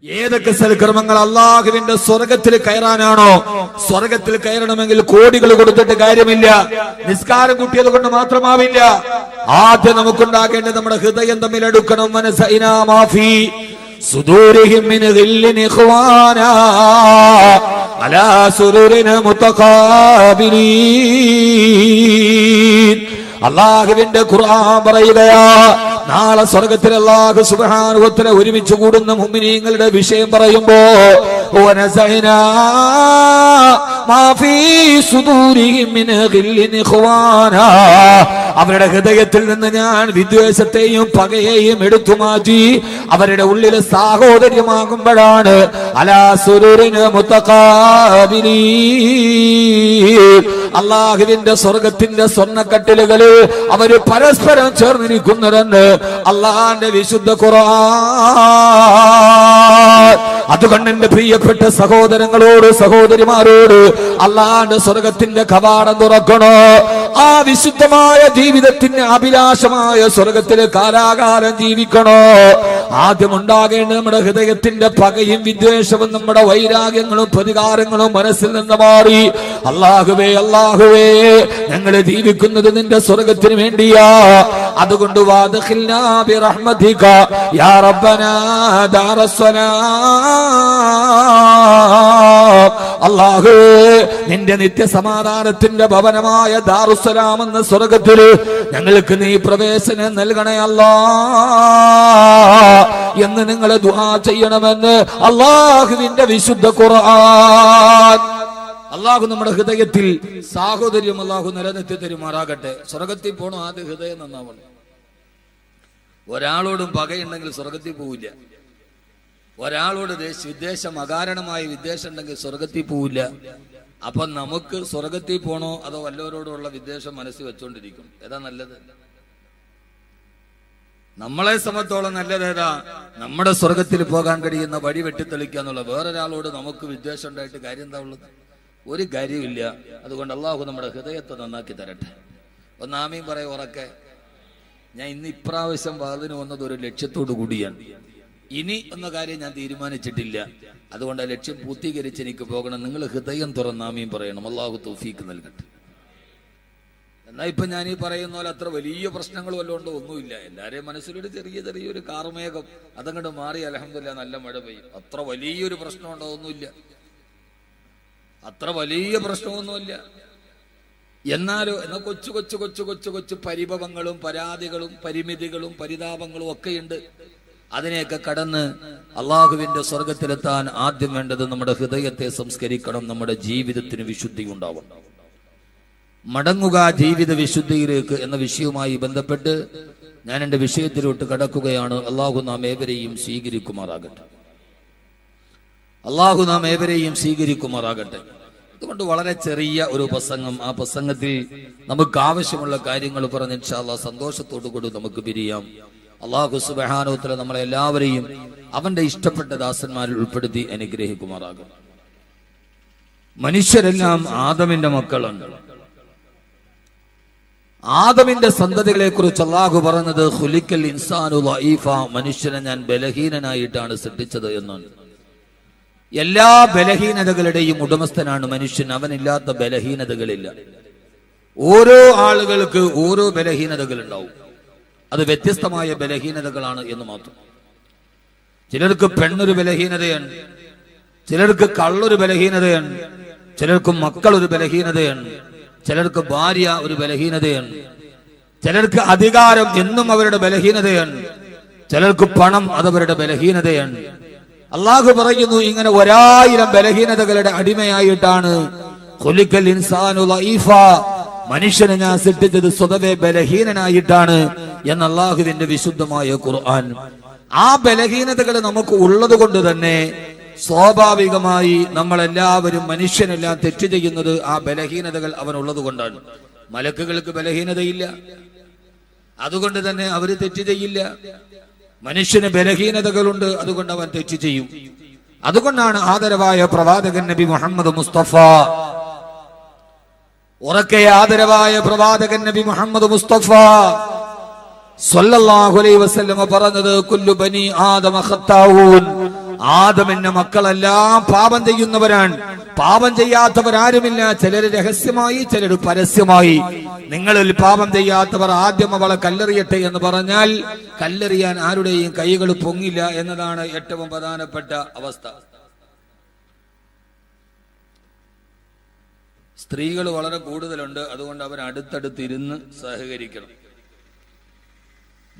ഏതൊക്കെ സൽക്കർമ്മങ്ങൾ അള്ളാഹുവിന്റെ സ്വർഗത്തിൽ കയറാനാണോ? സ്വർഗത്തിൽ കയറണമെങ്കിൽ കോടികൾ കൊടുത്തിട്ട് കാര്യമില്ല, നിസ്കാരം കൂട്ടിയത് കൊണ്ട് മാത്രമാവില്ല. ആദ്യം നമുക്കുണ്ടാകേണ്ടത് നമ്മുടെ ഹൃദയം തമ്മിൽ അടുക്കണം. മനസൈനാ മാഫി സുദൂരിഹിം മിൻ ഗില്ലിൻ ഇഖ്വാനാ അലാ സുറൂരിൻ മുതഖാബിലീൻ. അള്ളാഹുവിന്റെ ഖുർആൻ പറയുകയാ, നാളെ സ്വർഗത്തിൽ അല്ലാഹു സുബ്ഹാനഹു വ തആല ഒരുമിച്ച് കൂടുന്ന മുഅ്മിനീങ്ങളുടെ വിഷയം പറയുമ്പോ വനസൈനാ മാ ഫീ സുദൂരിഹിം മിൻ ഗില്ലിൻ ഇഖ്വാനാ, അവരുടെ ഹൃദയത്തിൽ നിന്ന് ഞാൻ വിദ്വേഷത്തെയും പകയെയും എടുത്തു മാറ്റി അവരുടെ ഉള്ളിൽ സാഹോദര്യമാകുമ്പോഴാണ് അലാ സുറൂരിൻ മുതഖാബിലീൻ, അള്ളാഹുവിന്റെ സ്വർഗത്തിന്റെ സ്വർണ്ണക്കട്ടിലുകളിൽ അവര് പരസ്പരം ചേർന്നിരിക്കുന്നതെന്ന് അള്ളാന്റെ വിശുദ്ധ ഖുർആൻ. അതുകൊണ്ട് എന്റെ പ്രിയപ്പെട്ട സഹോദരങ്ങളോട് സഹോദരിമാരോട് അള്ളാന്റെ സ്വർഗത്തിന്റെ കവാടം തുറക്കണോ? ആ വിശുദ്ധമായ ജീവിതത്തിന്റെ അഭിലാഷമായ സ്വർഗത്തില് കാലാകാലം ജീവിക്കണോ? ആദ്യം ഉണ്ടാകേണ്ട നമ്മുടെ ഹൃദയത്തിന്റെ പകയും വിദ്വേഷവും നമ്മുടെ വൈരാഗ്യങ്ങളും പ്രതികാരങ്ങളും മനസ്സിൽ നിന്ന് മാറി അല്ലാഹുവേ അല്ലാഹുവേ ഞങ്ങള് ജീവിക്കുന്നത് നിന്റെ സ്വർഗത്തിന് വേണ്ടിയാ. അതുകൊണ്ട് വാദഖിൽനാ ബിറഹ്മതിക യാ റബ്ബനാ ദാറസ്സലാം. അല്ലാഹുവേ നിന്റെ നിത്യസമാധാനത്തിന്റെ ഭവനമായ ദാറുസ്സലാം എന്ന സ്വർഗത്തില് ഞങ്ങൾക്ക് നീ പ്രവേശനം നൽകണേ അല്ലാ എന്ന് നിങ്ങൾ ദുആ ചെയ്യണമെന്ന് അല്ലാഹുവിന്റെ വിശുദ്ധ ഖുർആൻ. അല്ലാഹു നമ്മുടെ ഹൃദയത്തിൽ സാഹോദര്യം അല്ലാഹു നിലനിർത്തി തരുമാറാകട്ടെ. സ്വർഗത്തിൽ പോണോ ആദ്യം ഹൃദയം നന്നാവണം. ഒരാളോടും പകയുണ്ടെങ്കിൽ സ്വർഗത്തിൽ പോവില്ല. ഒരാളോട് വിദ്വേഷം അകാരണമായ വിദ്വേഷം ഉണ്ടെങ്കിൽ സ്വർഗത്തിൽ പോവില്ല. അപ്പൊ നമുക്ക് സ്വർഗത്തിൽ പോണോ അതോ വല്ലവരോടുള്ള വിദ്വേഷം മനസ്സിൽ വെച്ചോണ്ടിരിക്കും? ഏതാ നല്ലത്? നമ്മളെ സംബന്ധിച്ചോളം നല്ലത് ഏതാ? നമ്മുടെ സ്വർഗത്തിൽ പോകാൻ കഴിയുന്ന വഴി വെട്ടിത്തെളിക്കുക എന്നുള്ള. വേറൊരാളോട് നമുക്ക് വിദ്വേഷം ഉണ്ടായിട്ട് കാര്യം എന്താ ഉള്ളത്? ഒരു കാര്യമില്ല. അതുകൊണ്ട് അള്ളാഹു നമ്മുടെ ഹൃദയത്തെ നന്നാക്കി തരട്ടെ. ഒന്ന് ആമീൻ പറയും ഉറക്കെ. ഞാൻ ഇന്ന് ഇപ്രാവശ്യം വാതിന് വന്നത് ഒരു ലക്ഷ്യത്തോടു കൂടിയാണ്. ഇനി എന്ന കാര്യം ഞാൻ തീരുമാനിച്ചിട്ടില്ല. അതുകൊണ്ട് ആ ലക്ഷ്യം പൂർത്തീകരിച്ച് എനിക്ക് പോകണം. നിങ്ങൾ ഹൃദയം തുറന്ന് ആമീൻ പറയണം. അള്ളാഹു തൗഫീക്ക് നൽകട്ടെ. എന്നാ ഇപ്പൊ ഞാൻ ഈ പറയുന്ന പോലെ അത്ര വലിയ പ്രശ്നങ്ങളും വല്ലതും ഉണ്ടോ? ഒന്നുമില്ല. എല്ലാവരെയും മനസ്സിലൊരു ചെറിയൊരു കാർമേഘം അതങ്ങോട്ട് മാറി അൽഹംദുലില്ലാ നല്ല മഴ പെയ്യും. അത്ര വലിയൊരു പ്രശ്നമുണ്ടോ? ഒന്നുമില്ല. അത്ര വലിയ പ്രശ്നമൊന്നുമില്ല. എന്നാലോ എന്നാ കൊച്ചു കൊച്ചു കൊച്ചു കൊച്ചു കൊച്ചു പരിഭവങ്ങളും പരാതികളും പരിമിതികളും പരിതാപങ്ങളും ഒക്കെയുണ്ട്. അതിനെയൊക്കെ കടന്ന് അള്ളാഹുവിന്റെ സ്വർഗത്തിലെത്താൻ ആദ്യം വേണ്ടത് നമ്മുടെ ഹൃദയത്തെ സംസ്കരിക്കണം. നമ്മുടെ ജീവിതത്തിന് വിശുദ്ധി ഉണ്ടാവണം. മടങ്ങുക ജീവിത വിശുദ്ധിയിലേക്ക് എന്ന വിഷയവുമായി ബന്ധപ്പെട്ട് ഞാൻ എന്റെ വിഷയത്തിലോട്ട് കടക്കുകയാണ്. അള്ളാഹു നാം ഏവരെയും സ്വീകരിക്കുമാറാകട്ടെ. അള്ളാഹു നാം ഏവരെയും സ്വീകരിക്കുമാറാകട്ടെ. അതുകൊണ്ട് വളരെ ചെറിയ ഒരു പ്രസംഗം, ആ പ്രസംഗത്തിൽ നമുക്ക് ആവശ്യമുള്ള കാര്യങ്ങൾ പറഞ്ഞ് ഇൻഷാ അല്ലാഹ് സന്തോഷത്തോടു കൂടി നമുക്ക് പിരിയാം. അള്ളാഹു സുബ്ഹാനഹു വ തആല നമ്മളെ എല്ലാവരെയും അവന്റെ ഇഷ്ടപ്പെട്ട ദാസന്മാരിൽ ഉൾപ്പെടുത്തി അനുഗ്രഹിക്കുമാറാകും. മനുഷ്യരെല്ലാം ആദമിന്റെ മക്കളാണ്. ആദമിന്റെ സന്തതികളെ കുറിച്ച് അള്ളാഹു പറഞ്ഞത് ഖുലിഖൽ ഇൻസാനു ദഈഫ, മനുഷ്യനെ ഞാൻ ബലഹീനനായിട്ടാണ് സൃഷ്ടിച്ചത് എന്നാണ്. എല്ലാ ബലഹീനതകളുടെയും ഉടമസ്ഥനാണ് മനുഷ്യൻ. അവനില്ലാത്ത ബലഹീനതകളില്ല. ഓരോ ആളുകൾക്ക് ഓരോ ബലഹീനതകൾ ഉണ്ടാവും. അത് വ്യത്യസ്തമായ ബലഹീനതകളാണ് എന്ന് മാത്രം. ചിലർക്ക് പെണ്ണൊരു ബലഹീനതയാണ്, ചിലർക്ക് കള്ളൊരു ബലഹീനതയാണ്, ചിലർക്ക് മക്കളൊരു ബലഹീനതയാണ്, ചിലർക്ക് ഭാര്യ ഒരു ബലഹീനതയാണ്, ചിലർക്ക് അധികാരം എന്നും അവരുടെ ബലഹീനതയാണ്, ചിലർക്ക് പണം അതവരുടെ ബലഹീനതയാണ്. അള്ളാഹു പറയുന്നു ഇങ്ങനെ 1000 ബലഹീനതകളുടെ അടിമയായിട്ടാണ് ഖുലിഖൽ ഇൻസാനു ദഈഫ, മനുഷ്യനെ ഞാൻ സൃഷ്ടിച്ചത് സ്വതവേ ബലഹീനനായിട്ടാണ് എന്ന് അള്ളാഹുവിന്റെ വിശുദ്ധമായ ഖുർആൻ. ആ ബലഹീനതകൾ നമുക്ക് ഉള്ളത് കൊണ്ട് തന്നെ സ്വാഭാവികമായി നമ്മളെല്ലാവരും മനുഷ്യനെല്ലാം തെറ്റ് ചെയ്യുന്നത് ആ ബലഹീനതകൾ അവനുള്ളത് കൊണ്ടാണ്. മലക്കുകൾക്ക് ബലഹീനതയില്ല, അതുകൊണ്ട് തന്നെ അവര് തെറ്റ് ചെയ്യില്ല. മനുഷ്യന് ബലഹീനതകളുണ്ട്, അതുകൊണ്ട് അവൻ തെറ്റ് ചെയ്യും. അതുകൊണ്ടാണ് ആദരവായ പ്രവാചകൻ നബി മുഹമ്മദ് മുസ്തഫ, ഉറക്കെ ആദരവായ പ്രവാചകൻ നബി മുഹമ്മദ് മുസ്തഫ സല്ലല്ലാഹു അലൈഹി വസല്ലം പറഞ്ഞത് കുല്ലു ബനി ആദമ ഖത്താഊൻ ആദമിന്റെ മക്കളെല്ലാം പാപം ചെയ്യുന്നവരാണ്. പാപം ചെയ്യാത്തവരാരുമില്ല. ചിലർ രഹസ്യമായി, ചിലർ പരസ്യമായി. നിങ്ങളിൽ പാപം ചെയ്യാത്തവർ ആദ്യം അവളെ കല്ലെറിയട്ടെ എന്ന് പറഞ്ഞാൽ കല്ലെറിയാൻ ആരുടെയും കൈകൾ പൊങ്ങില്ല എന്നതാണ് ഏറ്റവും പ്രധാനപ്പെട്ട അവസ്ഥ. സ്ത്രീകൾ വളരെ കൂടുതലുണ്ട്. അതുകൊണ്ട് അവർ അടുത്തടുത്തിരുന്ന് സഹകരിക്കണം.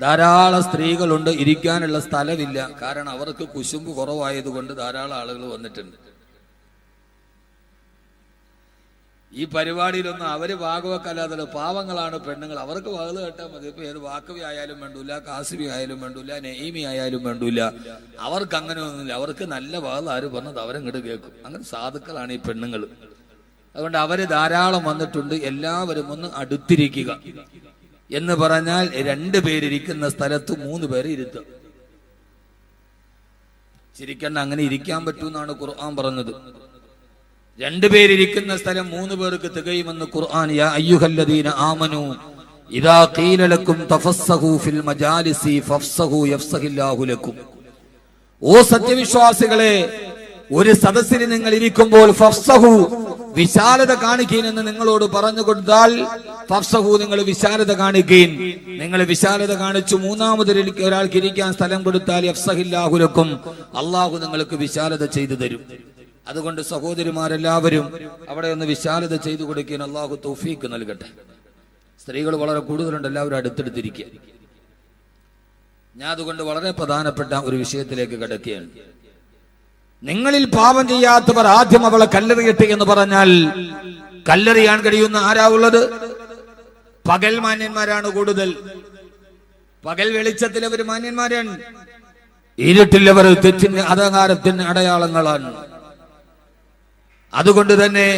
ധാരാളം സ്ത്രീകളുണ്ട്, ഇരിക്കാനുള്ള സ്ഥലമില്ല. കാരണം അവർക്ക് കുശുമ്പ് കുറവായതുകൊണ്ട് ധാരാളം ആളുകൾ വന്നിട്ടുണ്ട്. ഈ പരിപാടിയിലൊന്നും അവര് ഭാഗവക്കല്ലാതെ പാവങ്ങളാണ് പെണ്ണുങ്ങൾ. അവർക്ക് വാത് കേട്ടാൽ മതി. ഇപ്പൊ ഏത് വാക്കവി ആയാലും വേണ്ടൂല, കാസിബി ആയാലും വേണ്ടൂല, നെയ്മി ആയാലും വേണ്ടൂല. അവർക്ക് അങ്ങനെ ഒന്നുമില്ല. അവർക്ക് നല്ല വാത് ആര് പറഞ്ഞത് അവരങ്ങോട്ട് കേൾക്കും. അങ്ങനെ സാധുക്കളാണ് ഈ പെണ്ണുങ്ങൾ. അതുകൊണ്ട് അവര് ധാരാളം വന്നിട്ടുണ്ട്. എല്ലാവരും ഒന്ന് അടുത്തിരിക്കുക എന്ന് പറഞ്ഞാൽ 2 പേരിരിക്കുന്ന സ്ഥലത്ത് 3 പേര് ഇരുത്തുക. ചിരിക്കണ്ട, അങ്ങനെ ഇരിക്കാൻ പറ്റൂന്നാണ് ഖുർആൻ പറഞ്ഞത്. 2 പേരിരിക്കുന്ന സ്ഥലം 3 പേർക്ക് തികയുമെന്ന് ഖുർആൻ. യാ അയ്യുഹല്ലദീന ആമനൂ ഇദാ ഖീല ലക്കും തഫസ്സഹു ഫിൽ മജാലിസി ഫഫ്സഹു യഫ്സഹില്ലാഹു ലക്കും. ഓ സത്യവിശ്വാസികളെ, ഒരു സദസ്സിൽ നിങ്ങൾ ഇരിക്കുമ്പോൾ ഫഫ്സഹു, വിശാലത കാണിക്കീനെന്ന് നിങ്ങളോട് പറഞ്ഞു കൊടുത്താൽ ഫഫ്സഹു, നിങ്ങൾ വിശാലത കാണിക്കീൻ. നിങ്ങൾ വിശാലത കാണിച്ചു ഒരാൾക്ക് ഇരിക്കാൻ സ്ഥലം കൊടുത്താൽ യഫ്സഹില്ലാഹു ലക്കും, അള്ളാഹു നിങ്ങൾക്ക് വിശാലത ചെയ്തു തരും. അതുകൊണ്ട് സഹോദരിമാരെല്ലാവരും അവിടെ ഒന്ന് വിശാലത ചെയ്തു കൊടുക്കാൻ അള്ളാഹു തൗഫീക്ക് നൽകട്ടെ. സ്ത്രീകൾ വളരെ കൂടുതലുണ്ട്. എല്ലാവരും അടുത്തെടുത്തിരിക്കുക. ഞാൻ അതുകൊണ്ട് വളരെ പ്രധാനപ്പെട്ട ഒരു വിഷയത്തിലേക്ക് കടക്കുകയാണ്. നിങ്ങളിൽ പാപം ചെയ്യാത്തവർ ആദ്യം അവളെ കല്ലെറിയട്ടെ എന്ന് പറഞ്ഞാൽ കല്ലെറിയാൻ കഴിയുന്ന ആരാ ഉള്ളത്? പകൽ മാന്യന്മാരാണ് കൂടുതൽ. പകൽ വെളിച്ചത്തിൽ അവർ മാന്യന്മാരാണ്. ഇരുട്ടിൽ അവർ തെറ്റിന് അധകാരത്തിന് അടയാളങ്ങളാണ്. അതുകൊണ്ട് തന്നെ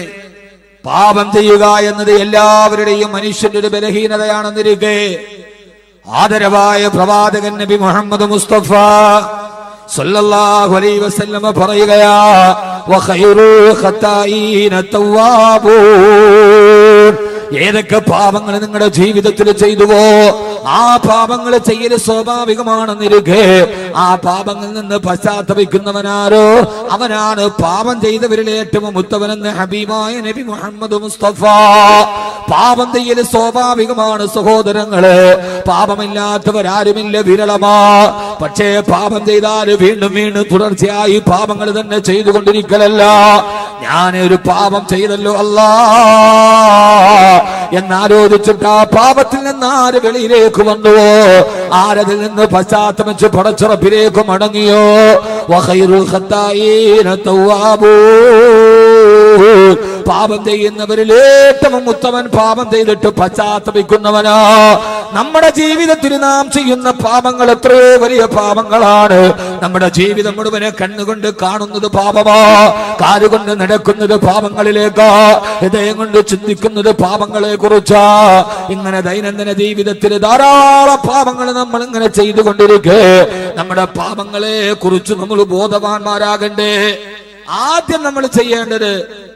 പാപം ചെയ്യുക എന്നത് എല്ലാവരുടെയും മനുഷ്യന്റെ ഒരു ബലഹീനതയാണെന്നിരിക്കെ ആദരവായ പ്രവാചകൻ നബി മുഹമ്മദ് മുസ്തഫ സല്ലല്ലാഹു അലൈഹി വസല്ലം പറയുകയാ, വഖൈറുൽ ഖതാഈന തവ്വാബൂൻ. ഏതൊക്കെ പാപങ്ങൾ നിങ്ങളുടെ ജീവിതത്തിൽ ചെയ്തുവോ ആ പാപങ്ങൾ ചെയ്യൽ സ്വാഭാവികമാണെന്നിരിക്കെ ആ പാപങ്ങളിൽ നിന്ന് പശ്ചാത്തപിക്കുന്നവനാരോ അവനാണ് പാപം ചെയ്തവരിൽ ഏറ്റവും ഉത്തമനെന്ന് ഹബീബായ നബി മുഹമ്മദ് മുസ്തഫ. പാപം ചെയ്യൽ സ്വാഭാവികമാണ് സഹോദരങ്ങളെ. പാപമില്ലാത്തവരാരുമില്ല, വിരളമാ. പക്ഷേ പാപം ചെയ്താൽ വീണ്ടും വീണ്ടും തുടർച്ചയായി പാപങ്ങൾ തന്നെ ചെയ്തുകൊണ്ടിരിക്കലല്ല. ഞാനൊരു പാപം ചെയ്തല്ലോ അല്ലാ എന്നാലോചിച്ചിട്ട് ആ പാപത്തിൽ നിന്ന് ആര് വെളിയിലേക്ക് വന്നുവോ, ആരതിൽ നിന്ന് പശ്ചാത്തപിച്ച് പടച്ചുറപ്പിലേക്ക് മടങ്ങിയോ, വഖൈറുൽ ഖത്താഈന തവ്വാബൂൻ. പാപം ചെയ്യുന്നവരിൽ ഏറ്റവും ഉത്തമൻ പാപം ചെയ്തിട്ട് പശ്ചാത്തപിക്കുന്നവനാ. നമ്മുടെ ജീവിതത്തിൽ നാം ചെയ്യുന്ന പാപങ്ങൾ എത്രയോ വലിയ പാപങ്ങളാണ്. നമ്മുടെ ജീവിതം മുഴുവനെ കണ്ണുകൊണ്ട് കാണുന്നത് പാപമാ, കാലുകൊണ്ട് നടക്കുന്നത് പാപങ്ങളിലേക്കാ, ഹൃദയം കൊണ്ട് ചിന്തിക്കുന്നത് പാപങ്ങളെ കുറിച്ചാ. ഇങ്ങനെ ദൈനംദിന ജീവിതത്തിൽ ധാരാളം പാപങ്ങൾ നമ്മൾ ഇങ്ങനെ ചെയ്തുകൊണ്ടിരിക്കെ നമ്മുടെ പാപങ്ങളെ കുറിച്ച് നമ്മൾ ബോധവാന്മാരാകണ്ടേ. ആദ്യം നമ്മൾ ചെയ്യേണ്ടത്,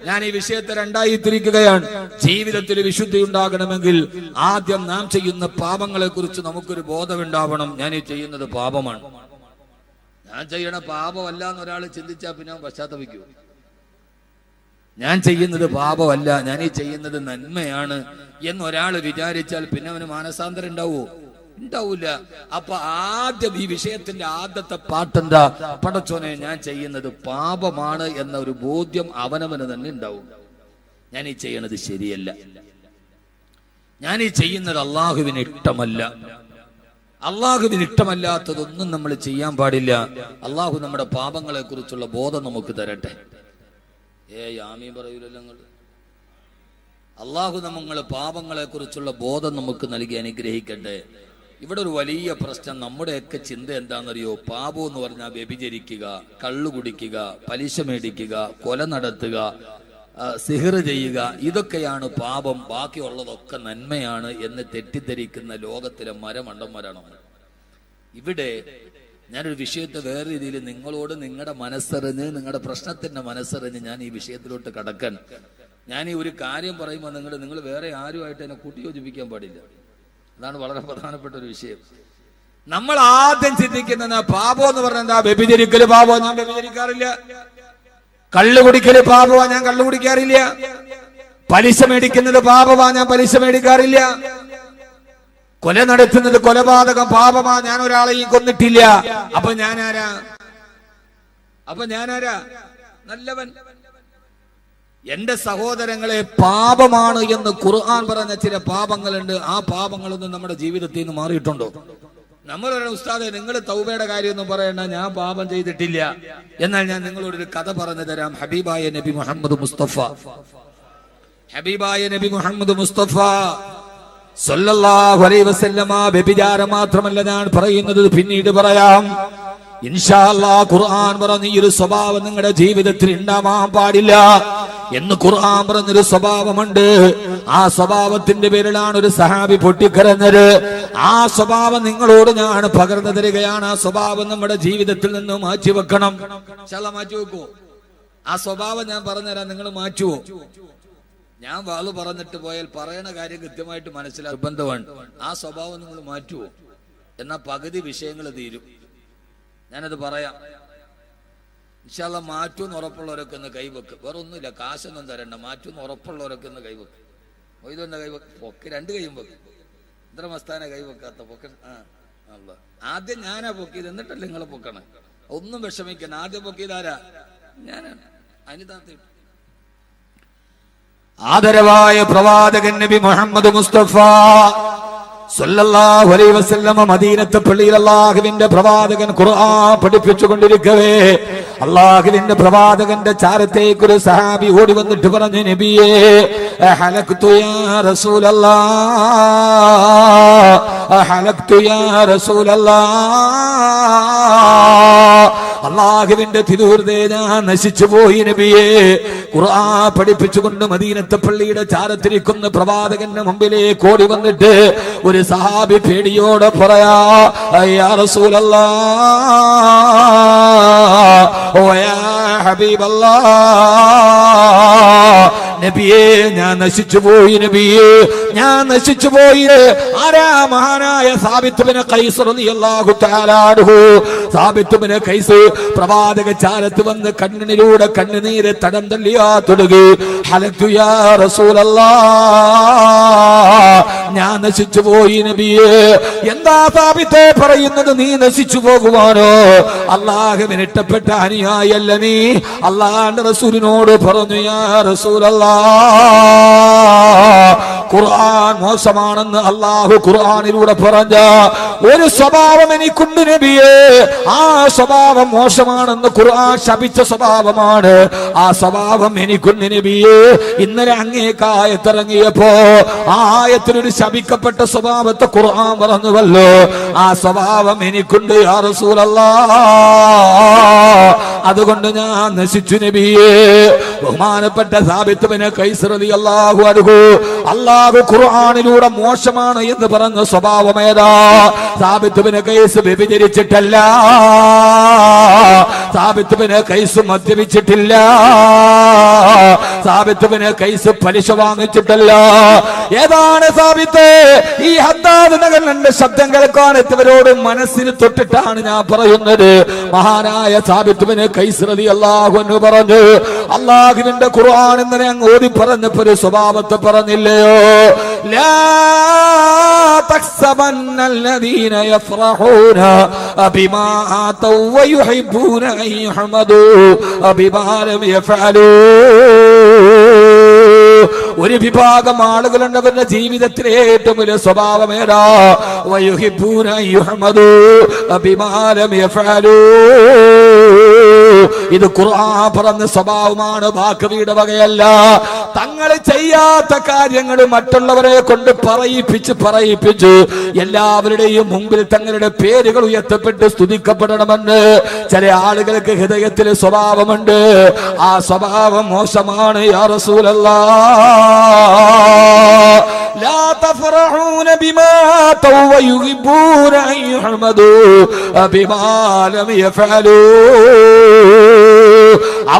ഞാൻ ഈ വിഷയത്തെ 2ആയി തിരിക്കുകയാണ്. ജീവിതത്തിൽ വിശുദ്ധി ഉണ്ടാകണമെങ്കിൽ ആദ്യം നാം ചെയ്യുന്ന പാപങ്ങളെ കുറിച്ച് നമുക്കൊരു ബോധമുണ്ടാവണം. ഞാൻ ഈ ചെയ്യുന്നത് പാപമാണ്, ഞാൻ ചെയ്യണ പാപമല്ല എന്നൊരാൾ ചിന്തിച്ചാൽ പിന്നെ പശ്ചാത്തപിക്കൂ. ഞാൻ ചെയ്യുന്നത് പാപമല്ല, ഞാൻ ഈ ചെയ്യുന്നത് നന്മയാണ് എന്നൊരാൾ വിചാരിച്ചാൽ പിന്നെ അവന് മാനസാന്തരം ഉണ്ടാവുമോ? ഉണ്ടാവൂല. അപ്പൊ ആദ്യം ഈ വിഷയത്തിന്റെ ആദ്യത്തെ പാട്ടെന്താ? പടച്ചോനെ, ഞാൻ ചെയ്യുന്നത് പാപമാണ് എന്ന ഒരു ബോധ്യം അവനവന് തന്നെ ഉണ്ടാവും. ഞാൻ ഈ ചെയ്യണത് ശരിയല്ല, ഞാൻ ഈ ചെയ്യുന്നത് അള്ളാഹുവിന് ഇഷ്ടമല്ല. അള്ളാഹുവിന് ഇഷ്ടമല്ലാത്തതൊന്നും നമ്മൾ ചെയ്യാൻ പാടില്ല. അള്ളാഹു നമ്മുടെ പാപങ്ങളെ കുറിച്ചുള്ള ബോധം നമുക്ക് തരട്ടെ. ആമീൻ പറയൂലല്ലോ നിങ്ങൾ. അള്ളാഹു നമ്മളെ പാപങ്ങളെ കുറിച്ചുള്ള ബോധം നമുക്ക് നൽകി അനുഗ്രഹിക്കട്ടെ. ഇവിടെ ഒരു വലിയ പ്രശ്നം, നമ്മുടെയൊക്കെ ചിന്ത എന്താണെന്നറിയോ? പാപം എന്ന് പറഞ്ഞാൽ വ്യഭിചരിക്കുക, കള്ളു കുടിക്കുക, പലിശ മേടിക്കുക, കൊല നടത്തുക, സിഹർ ചെയ്യുക, ഇതൊക്കെയാണ് പാപം. ബാക്കിയുള്ളതൊക്കെ നന്മയാണ് എന്ന് തെറ്റിദ്ധരിക്കുന്ന ലോകത്തിലെ മരമണ്ടന്മാരാണ് നമ്മൾ. ഇവിടെ ഞാനൊരു വിഷയത്തെ വേറെ രീതിയിൽ നിങ്ങളോട് നിങ്ങളുടെ മനസ്സറിഞ്ഞ്, നിങ്ങളുടെ പ്രശ്നത്തിന്റെ മനസ്സറിഞ്ഞ് ഞാൻ ഈ വിഷയത്തിലോട്ട് കടക്കാൻ. ഞാൻ ഈ ഒരു കാര്യം പറയുമ്പോൾ നിങ്ങൾ വേറെ ആരുമായിട്ട് എന്നെ കൂട്ടിയോജിപ്പിക്കാൻ പാടില്ല. അതാണ് വളരെ പ്രധാനപ്പെട്ട ഒരു വിഷയം. നമ്മൾ ആദ്യം ചിന്തിക്കുന്ന പാപം എന്ന് പറഞ്ഞാൽ എന്താ? വ്യഭിചരിക്കല് പാപോ? ഞാൻ വ്യഭിചരിക്കാറില്ല. കള്ളു കുടിക്കല് പാപമാ? ഞാൻ കള്ളു കുടിക്കാറില്ല. പലിശ മേടിക്കുന്നത് പാപമാ? ഞാൻ പലിശ മേടിക്കാറില്ല. കൊല നടത്തുന്നത് കൊലപാതകം പാപമാ? ഞാൻ ഒരാളെയും കൊന്നിട്ടില്ല. അപ്പൊ ഞാനാരാ? നല്ലവൻ. എന്റെ സഹോദരങ്ങളെ, പാപമാണ് എന്ന് ഖുർആൻ പറഞ്ഞ ചില പാപങ്ങളുണ്ട്. ആ പാപങ്ങളൊന്നും നമ്മുടെ ജീവിതത്തിൽ നിന്ന് മാറിയിട്ടുണ്ടോ? നമ്മളൊരു ഉസ്താദെ, നിങ്ങൾ തൗബയുടെ കാര്യമൊന്നും പറയണ്ട, ഞാൻ പാപം ചെയ്തിട്ടില്ല. എന്നാൽ ഞാൻ നിങ്ങളോടൊരു കഥ പറഞ്ഞു തരാം. ഹബീബായ നബി മുഹമ്മദ് മുസ്തഫ സല്ലല്ലാഹു അലൈഹി വസല്ലമ വ്യഭിചാരം മാത്രമല്ല ഞാൻ പറയുന്നത്, പിന്നീട് പറയാം ഇൻഷാ അല്ലാഹ്. ഖുർആൻ പറഞ്ഞ ഈ ഒരു സ്വഭാവം നിങ്ങളുടെ ജീവിതത്തിൽ ഉണ്ടാവാൻ പാടില്ല എന്ന് ഖുർആൻ പറഞ്ഞൊരു സ്വഭാവമുണ്ട്. ആ സ്വഭാവത്തിന്റെ പേരിലാണ് ഒരു സഹാബി പൊട്ടിക്കരഞ്ഞത്. ആ സ്വഭാവം നിങ്ങളോട് ഞാൻ പകർന്നു തരികയാണ്. ആ സ്വഭാവം നമ്മുടെ ജീവിതത്തിൽ നിന്ന് മാറ്റിവെക്കണം. മാറ്റി വെക്കൂ. ആ സ്വഭാവം ഞാൻ പറഞ്ഞുതരാം, നിങ്ങൾ മാറ്റുവോ? ഞാൻ വാള് പറഞ്ഞിട്ട് പോയാൽ പറയണ കാര്യം കൃത്യമായിട്ട് മനസ്സിലാക്കാൻ നിർബന്ധമാണ്. ആ സ്വഭാവം നിങ്ങൾ മാറ്റുവോ? എന്നാ പകുതി വിഷയങ്ങൾ തീരും. ഞാനത് പറയാം. ഇൻഷാ അല്ലാഹ് മാറ്റൂന്ന് ഉറപ്പുള്ളവരൊക്കെ ഒന്ന് കൈവെക്ക്. വേറെ ഒന്നുമില്ല, കാശൊന്നും തരണ്ട. മാറ്റൂന്ന് ഉറപ്പുള്ളവരൊക്കെ ഒന്ന് കൈവെക്ക്. മൊയ്തൊന്നെ കൈവെക്ക്. പൊക്ക്, രണ്ട് കൈയും വെക്ക്. ഇത്ര മസ്താനെ കൈവെക്കാത്ത പൊക്ക. ആദ്യം ഞാനാ പൊക്കിയത്, എന്നിട്ടല്ലേ നിങ്ങളെ പൊക്കണം. ഒന്നും വിഷമിക്കണം. ആദ്യം പൊക്കിയതാരാ? ഞാനാണ്. അനിതാത്ത ആദരവായ പ്രവാചകൻ നബി മുഹമ്മദ് മുസ്തഫ സല്ലല്ലാഹു അലൈഹി വസല്ലമ മദീനത്തെ പള്ളിയിൽ അല്ലാഹുവിന്റെ പ്രവാചകൻ ഖുർആൻ പഠിപ്പിച്ചുകൊണ്ടിരിക്കവേ അല്ലാഹുവിന്റെ പ്രവാചകന്റെ ചാരത്തേക്ക് ഒരു സഹാബി ഓടി വന്നിട്ട് പറഞ്ഞു, നബിയേ ഹലക്തു യാ റസൂലല്ലാഹ്, ഹലക്തു യാ റസൂലല്ലാഹ്, അല്ലാഹുവിന്റെ തിരുഹൃദയ ഞാൻ നശിച്ചു പോയി നബിയേ. ഖുർആൻ പഠിപ്പിച്ചുകൊണ്ട് മദീനത്തെ പള്ളിയുടെ ചാരത്തിരിക്കുന്ന പ്രവാചകന്റെ മുമ്പിലേക്ക് ഓടി വന്നിട്ട് ഒരു സഹാബി പേടിയോടെ പറയാ, യാ റസൂലല്ലാഹ്, ഓ യാ ഹബീബല്ലാഹ്, നബിയേ ഞാൻ നശിച്ചു പോയി, നബിയേ ഞാൻ നശിച്ചു പോയി. ആരാ? മഹാനായ സാബിത്ത് ബിൻ ഖൈസ് റളിയല്ലാഹു തആല അൻഹു. സാബിത്ത് ബിൻ ഖൈസ് പ്രവാചക ചാരത്ത് വന്ന് കണ്ണിലൂടെ കണ്ണുനീര് തടം തള്ളിയാ തുടങ്ങി. ഹലക്തു യാ റസൂലല്ലാഹ്, ഞാൻ നശിച്ചു പോയി നബിയേ. എന്താ സാബിത്തെ പറയുന്നത്? നീ നശിച്ചു പോകുവാനോ? അല്ലാഹുവിന് ഇഷ്ടപ്പെട്ട അനുയായിയല്ല നീ? അല്ലാഹുവിന്റെ റസൂലിനോട് പറഞ്ഞു, യാ റസൂലല്ലാഹ്, ഖുർആൻ മോശമാണെന്ന് അല്ലാഹു ഖുർആനിലൂടെ പറഞ്ഞ ഒരു സ്വഭാവം എനിക്കുണ്ട് നബിയേ. ആ സ്വഭാവം മോശമാണെന്ന് ഖുർആൻ ശപിച്ച സ്വഭാവമാണ്. ആ സ്വഭാവം എനിക്കുണ്ട് നബിയേ. ഇന്നലെ അങ്ങേക്ക് ആയത്തിറങ്ങിയപ്പോ ആ ആയത്തിലൊരു ശപിക്കപ്പെട്ട സ്വഭാവത്തെ ഖുർആൻ പറഞ്ഞുവല്ലോ. ആ സ്വഭാവം എനിക്കുണ്ട് യാ റസൂലല്ലാഹ്, അതുകൊണ്ട് ഞാൻ നശിച്ചു നബിയേ. ബഹുമാനപ്പെട്ട സാബിത്ത് ബിൻ ഖൈസ് റളിയല്ലാഹു അൻഹു, അല്ലാഹു ഖുർആനിലൂടെ മോശമാണ് എന്ന് പറഞ്ഞ സ്വഭാവം ഏതാ? സാബിത്ത് ബിൻ ഖൈസ് വ്യഭിചരിച്ചിട്ടല്ല, സാബിത്ത് ബിൻ ഖൈസ് മദ്യപിച്ചിട്ടില്ല, സാബിത്ത് ബിൻ ഖൈസ് പലിശ വാങ്ങിച്ചിട്ടല്ല. ഏതാണ് സാബിത്ത്? ഈ ഹദ്ദാദ് നഗരന്റെ ശബ്ദം കേൾക്കാൻ എത്തിയവരോട് മനസ്സിന് തൊട്ടിട്ടാണ് ഞാൻ പറയുന്നത്. മഹാനായ സാബിത്ത് ബിൻ ഖൈസ് റളിയല്ലാഹു അൻഹു പറഞ്ഞു, അല്ലാഹുവിന്റെ ഖുർആൻ ഇന്നലെ അങ്ങ് ഓതി പറഞ്ഞപ്പോ ഒരു സ്വഭാവത്തെ പറഞ്ഞില്ലയോ? ലാ തഖ്സബന്നല്ലദീന യഫ്റഹൂന ബിമാ ആതൗ വയുഹിബ്ബൂന അൻ യുഹ്മദൂ ബിമാ ലം യഫഅലൂ. ഒരു വിഭാഗം ആളുകളുണ്ട്, അവരുടെ ജീവിതത്തിലെ ഏറ്റവും വലിയ സ്വഭാവം ഏതാ? വയുഹിബ്ബൂന അൻ യുഹ്മദൂ ബിമാ ലം യഫഅലൂ. ഇത് ഖുർആൻ പറഞ്ഞ സ്വഭാവമാണ്, ബാക്കിയുടെ വകയല്ല. തങ്ങൾ ചെയ്യാത്ത കാര്യങ്ങൾ മറ്റുള്ളവരെ കൊണ്ട് പറയിപ്പിച്ച് എല്ലാവരുടെയും മുമ്പിൽ തങ്ങളുടെ പേരുകൾ ഉയർത്തപ്പെട്ട് സ്തുതിക്കപ്പെടണമെന്ന് ചില ആളുകൾക്ക് ഹൃദയത്തിലെ സ്വഭാവമുണ്ട്. ആ സ്വഭാവം മോശമാണ് യാ റസൂലല്ലാഹ്. ലാ തഫറഹൂന ബിമാ തൗ വയുഹിബ്ബൂന അൻ യുഹ്മദൂ ബിമാ ലം യഫഅലൂ.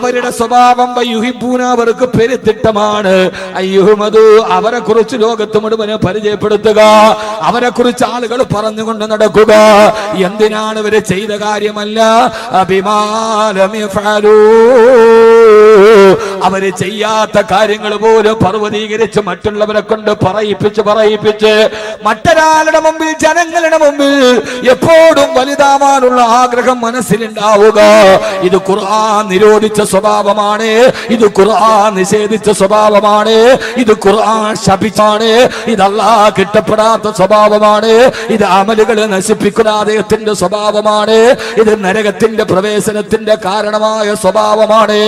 അവരുടെ സ്വഭാവം വയുഹിബ്ബൂന അവർക്ക് പെരുത്തിട്ടമാണ് അയ്യുഹ്മദു അവരെ കുറിച്ച് ലോകത്ത് മുഴുവന് പരിചയപ്പെടുത്തുക, അവരെ കുറിച്ച് ആളുകൾ പറഞ്ഞുകൊണ്ട് നടക്കുക. എന്തിനാണ് ഇവര് ചെയ്ത കാര്യമല്ല, അബിമാലം യഫഅലൂ അവര് ചെയ്യാത്ത കാര്യങ്ങൾ പോലും പർവ്വതീകരിച്ച് മറ്റുള്ളവരെ കൊണ്ട് പറയിപ്പിച്ച് മറ്റൊരാളുടെ മുമ്പിൽ ജനങ്ങളുടെ മുമ്പിൽ എപ്പോഴും വലുതാവാനുള്ള ആഗ്രഹം മനസ്സിലുണ്ടാവുക. ഇത് ഖുർആൻ നിരോധിച്ച സ്വഭാവമാണ്, ഇത് ഖുർആൻ നിഷേധിച്ച സ്വഭാവമാണ്, ഇത് ഖുർആൻ ശപിച്ചാണ്, ഇത് അല്ലാഹ് കിട്ടപ്പെടാത്ത സ്വഭാവമാണ്, ഇത് അമലുകൾ നശിപ്പിക്കുന്ന അദ്ദേഹത്തിന്റെ സ്വഭാവമാണ്, ഇത് നരകത്തിന്റെ പ്രവേശനത്തിന്റെ കാരണമായ സ്വഭാവമാണ്.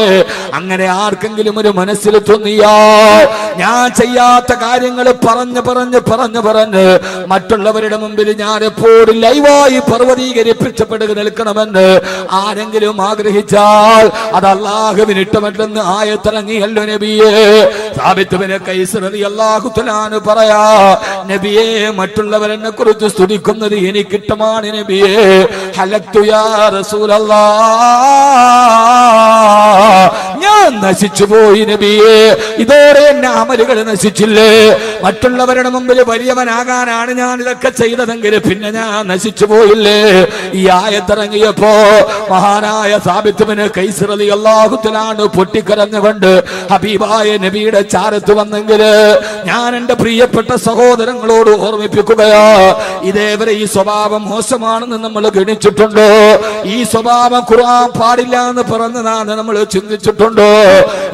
അങ്ങനെ ആർക്കെങ്കിലും ഒരു മനസ്സിൽ തോന്നിയാ ഞാൻ ചെയ്യാത്ത കാര്യങ്ങൾ പറഞ്ഞ് മറ്റുള്ളവരുടെ മുമ്പിൽ ഞാൻ എപ്പോഴും ലൈവായി പർവ്വതീകരിപ്പിച്ചപ്പെടുക നിൽക്കണമെന്ന് ആരെങ്കിലും ആഗ്രഹിച്ചാൽ അത് അല്ലാഹുവിന് ഇഷ്ടമല്ലെന്ന് ആയത്തിറങ്ങിയല്ലോ നബിയേ. സാബിത്ത് ബിൻ ഖൈസ് റളിയല്ലാഹു തആല പറയാ, നബിയേ മറ്റുള്ളവരെന്നെ കുറിച്ച് സ്തുതിക്കുന്നത് എനിക്കിഷ്ടമാണ് നബിയേ. ഹലക്തു യാ റസൂലല്ലാഹ് ഞാൻ നശിച്ചുപോയി നബിയേ. ഇതോടെ എന്നെ അമലുകൾ നശിച്ചില്ലേ, മറ്റുള്ളവരുടെ മുമ്പിൽ വലിയവനാകാനാണ് ഞാൻ ഇതൊക്കെ ചെയ്തതെങ്കിൽ പിന്നെ ഞാൻ നശിച്ചു പോയില്ലേ. ഈ ആയത്തിറങ്ങിയപ്പോ മഹാനായ സാബിത്ത് ബിൻ ഖൈസ് റളിയല്ലാഹു തആല പൊട്ടിക്കരഞ്ഞുകൊണ്ട് ഹബീബായ നബിയുടെ ചാരത്ത് വന്നെങ്കിൽ ഞാൻ എന്റെ പ്രിയപ്പെട്ട സഹോദരങ്ങളോട് ഓർമ്മിപ്പിക്കുകയാ, ഇതേവരെ ഈ സ്വഭാവം മോശമാണെന്ന് നമ്മൾ ഗണിച്ചിട്ടുണ്ടോ? ഈ സ്വഭാവം ഖുർആൻ പാടില്ല എന്ന് പറഞ്ഞതാണ് നമ്മൾ ചിന്തിച്ചിട്ടുണ്ടോ?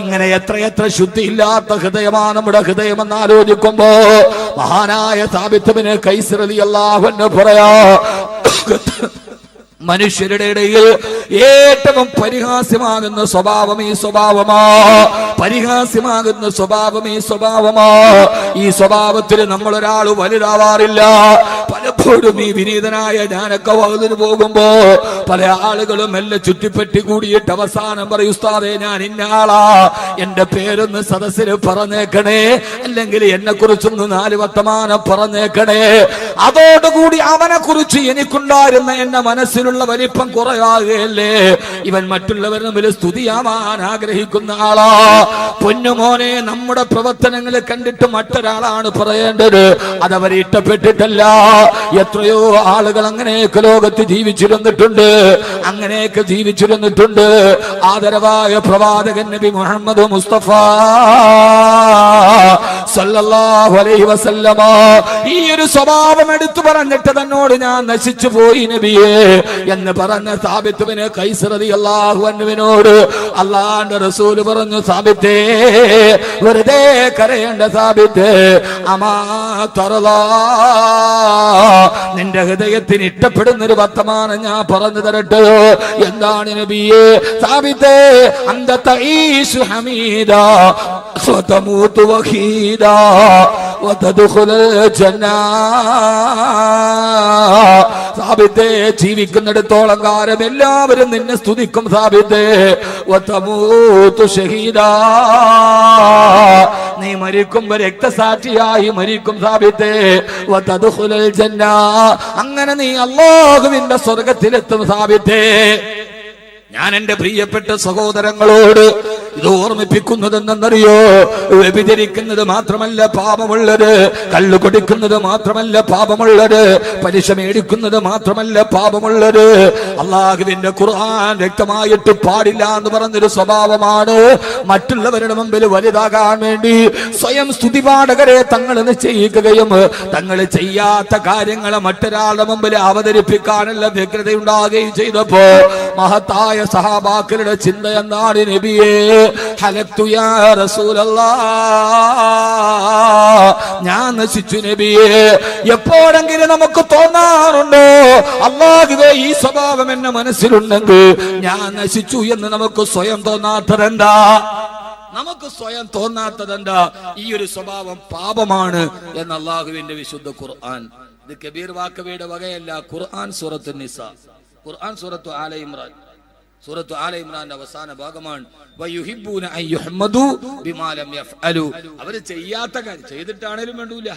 ഇങ്ങനെ എത്രയെത്ര ശുദ്ധിയില്ലാത്ത ഹൃദയമാണ് നമ്മുടെ ഹൃദയമെന്ന് ആലോചിക്കുമ്പോ മഹാനായ സാബിത്ത് ബിൻ ഖൈസ് റളിയല്ലാഹു അൻഹു പറയാ, മനുഷ്യരുടെ ഇടയിൽ ഏറ്റവും പരിഹാസ്യമാകുന്ന സ്വഭാവം ഈ സ്വഭാവമാ, പരിഹാസ്യമാകുന്ന സ്വഭാവം ഈ സ്വഭാവമാ. ഈ സ്വഭാവത്തിൽ നമ്മളൊരാൾ വലുതാവാറില്ല. പലപ്പോഴും ഈ വിനീതനായ ഞാനൊക്കെ വകുതിന് പോകുമ്പോ പല ആളുകളും എല്ലാം ചുറ്റിപ്പറ്റി കൂടിയിട്ട് അവസാനം പറയും, ഉസ്താദേ ഞാൻ ഇന്ന ആളാ, എന്റെ പേരൊന്ന് സദസ്സിൽ പറഞ്ഞേക്കണേ, അല്ലെങ്കിൽ എന്നെ കുറിച്ചൊന്ന് 4 വർത്തമാനം പറഞ്ഞേക്കണേ. അതോടുകൂടി അവനെ കുറിച്ച് എനിക്കുണ്ടായിരുന്ന എന്റെ മനസ്സിലുള്ള വലിപ്പം കുറയാകല്ലേ. ഇവൻ മറ്റുള്ളവരുടെ മുമ്പിൽ സ്തുതിയാവാൻ ആഗ്രഹിക്കുന്ന ആളാ. പൊന്നുമോനെ, നമ്മുടെ പ്രവർത്തനങ്ങൾ കണ്ടിട്ട് മറ്റൊരാളാണ് പറയേണ്ടത്, അതവരെ ഇഷ്ടപ്പെട്ടിട്ടല്ല. എത്രയോ ആളുകൾ അങ്ങനെയൊക്കെ ലോകത്ത് ജീവിച്ചിരുന്നിട്ടുണ്ട്, അങ്ങനെയൊക്കെ ജീവിച്ചിരുന്നിട്ടുണ്ട്. ആദരവായ പ്രവാചകൻ നബി മുഹമ്മദ് മുസ്തഫ സല്ലല്ലാഹു അലൈഹി വസല്ലമ ഈ ഒരു സ്വഭാവം എടുത്തു പറഞ്ഞിട്ട് തന്നോട് ഞാൻ നശിച്ചു പോയി നബിയേ എന്ന് പറഞ്ഞ സാബിത്ത് ബിൻ ഖൈസ് റളിയല്ലാഹു അൻഹുവിനോട് അല്ലാഹുവിന്റെ റസൂൽ പറഞ്ഞു, സാബിത്തേ വെറുതെ കരയേണ്ട സാബിത്ത്, അമാ തറലാ നിന്റെ ഹൃദയത്തിന് ഇഷ്ടപ്പെടുന്ന ഒരു വർത്തമാനം ഞാൻ പറഞ്ഞു തരട്ടെയോ? എന്താണ് നബിയേ? സാബിത്തേ അന്ത തഈശു ഹമീദാ വതമൂതു വഹീദാ വതദ്ഖുലുൽ ജന്നാ. സാബിത്തേ ജീവിക്കുന്നിടത്തോളം കാലം എല്ലാവരും നിന്നെ സ്തുതിക്കും സാബിത്തേ. വതമൂതു ഷഹീദാ നീ മരിക്കുമ്പോ രക്തസാക്ഷിയായി മരിക്കും സാബിത്തേ. വതദ്ഖുലുൽ ജന്നാ അങ്ങനെ നീ അല്ലാഹുവിന്റെ സ്വർഗ്ഗത്തിലെത്തും സാബിത്തേ. ഞാൻ എന്റെ പ്രിയപ്പെട്ട സഹോദരങ്ങളോട് ഇത് ഓർമ്മിപ്പിക്കുന്നതെന്നറിയോ? വ്യഭിചരിക്കുന്നത് മാത്രമല്ല പാപമുള്ളത്, കള്ളു കുടിക്കുന്നത് മാത്രമല്ല പാപമുള്ളത്, പലിശ മേടിക്കുന്നത് മാത്രമല്ല പാപമുള്ളത്. അല്ലാഹുവിന്റെ ഖുർആൻ വ്യക്തമായിട്ട് പാടില്ല എന്ന് പറഞ്ഞൊരു സ്വഭാവമാണ്. മറ്റുള്ളവരുടെ മുമ്പിൽ വലുതാകാൻ വേണ്ടി സ്വയം സ്തുതിപാഠകരെ തങ്ങൾ നിശ്ചയിക്കുകയും തങ്ങൾ ചെയ്യാത്ത കാര്യങ്ങളെ മറ്റൊരാളുടെ മുമ്പിൽ അവതരിപ്പിക്കാനുള്ള വ്യഗ്രതയുണ്ടാകുകയും ചെയ്തപ്പോ മഹത്തായ സഹാബാക്കളുടെ ചിന്ത എന്താണ്? നബിയേ ഹലക്തു യാ റസൂലല്ലാഹ് ഞാൻ നശിച്ചു നബിയേ. എപ്പോഴെങ്കിലും നമുക്ക് തോന്നാറുണ്ടോ, അല്ലാഹുവേ ഈ സ്വഭാവം എന്നെ മനസ്സിലുണ്ടെങ്കിൽ ഞാൻ നശിച്ചു എന്ന് നമുക്ക് സ്വയം തോന്നാത്തതെന്താ? നമുക്ക് സ്വയം തോന്നാത്തതെന്താ? ഈ ഒരു സ്വഭാവം പാപമാണ് എന്ന് അല്ലാഹുവിന്റെ വിശുദ്ധ ഖുർആൻ. ഇത് കബീർ വാക്കവിയുടെ വകയല്ല. ഖുർആൻ സൂറത്തുൻ നിസാ, ഖുർആൻ സൂറത്തു ആല ഇമ്രാൻ, സൂറത്തു ആല ഇമ്രാന്റെ അവസാന ഭാഗമാണ്. വയുഹിബ്ബൂന അൻ യുഹ്മദു ബിമാ ലം യഫ്അലു. അവർ ചെയ്യാത്ത കാര്യം ചെയ്തിട്ടാണേലും വേണ്ടൂല.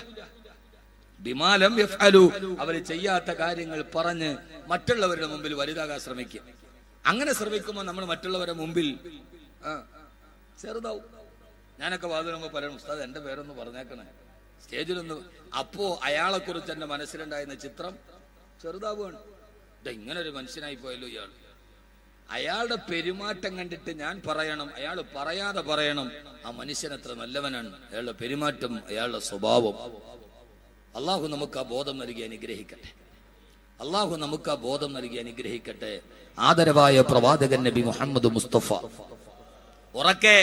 ബിമാ ലം യഫ്അലു അവർ ചെയ്യാത്ത കാര്യങ്ങൾ പറഞ്ഞ് മറ്റുള്ളവരുടെ മുമ്പിൽ വലുതാകാൻ ശ്രമിക്കുക. അങ്ങനെ ശ്രമിക്കുമ്പോൾ നമ്മൾ മറ്റുള്ളവരുടെ മുമ്പിൽ ചെറുതാവും. ഞാനൊക്കെ വാതിലുമ്പോൾ പറയണം, ഉസ്താദ് എൻ്റെ പേരൊന്ന് പറഞ്ഞേക്കണേ, സ്റ്റേജിലൊന്ന്. അപ്പോ അയാളെ കുറിച്ച് എൻ്റെ മനസ്സിലുണ്ടായിരുന്ന ചിത്രം ചെറുതാവുകയാണ്. ഇങ്ങനെ ഒരു മനുഷ്യനായി പോയല്ലോ ഇയാൾ. അയാളുടെ പെരുമാറ്റം കണ്ടിട്ട് ഞാൻ പറയണം, അയാൾ പറയാതെ പറയണം, ആ മനുഷ്യൻ എത്ര നല്ലവനാണ്, അയാളുടെ പെരുമാറ്റം, അയാളുടെ സ്വഭാവം. അള്ളാഹു നമുക്ക് ആ ബോധം നൽകി അനുഗ്രഹിക്കട്ടെ. അള്ളാഹു നമുക്ക് ആ ബോധം നൽകി അനുഗ്രഹിക്കട്ടെ. ആദരവായ പ്രവാചകൻ നബി മുഹമ്മദ് മുസ്തഫ, ഉറക്കെ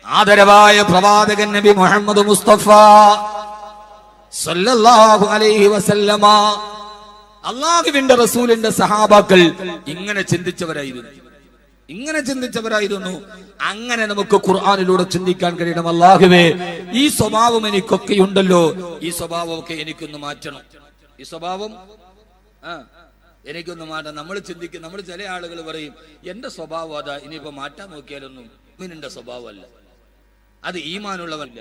ആദരവായ പ്രവാചകൻ നബി മുഹമ്മദ് മുസ്തഫ സല്ലല്ലാഹു അലൈഹി വസല്ലമ, അള്ളാഹുവിന്റെ റസൂലിന്റെ സഹാബാക്കൾ ഇങ്ങനെ ചിന്തിച്ചവരായിരുന്നു. അങ്ങനെ നമുക്ക് ഖുർആനിലൂടെ ചിന്തിക്കാൻ കഴിയണം. അല്ലാഹുവേ, ഈ സ്വഭാവം എനിക്കൊക്കെയുണ്ടല്ലോ, ഈ സ്വഭാവമൊക്കെ എനിക്കൊന്ന് മാറ്റണം, ഈ സ്വഭാവം എനിക്കൊന്ന് മാറ്റാം. നമ്മൾ ചിന്തിക്കും, നമ്മൾ ചില ആളുകൾ പറയും എന്റെ സ്വഭാവം അതാ, ഇനിയിപ്പോ മാറ്റാൻ നോക്കിയാലൊന്നും മുഅ്മിനിന്റെ സ്വഭാവമല്ല, അത് ഈമാനുള്ളവല്ല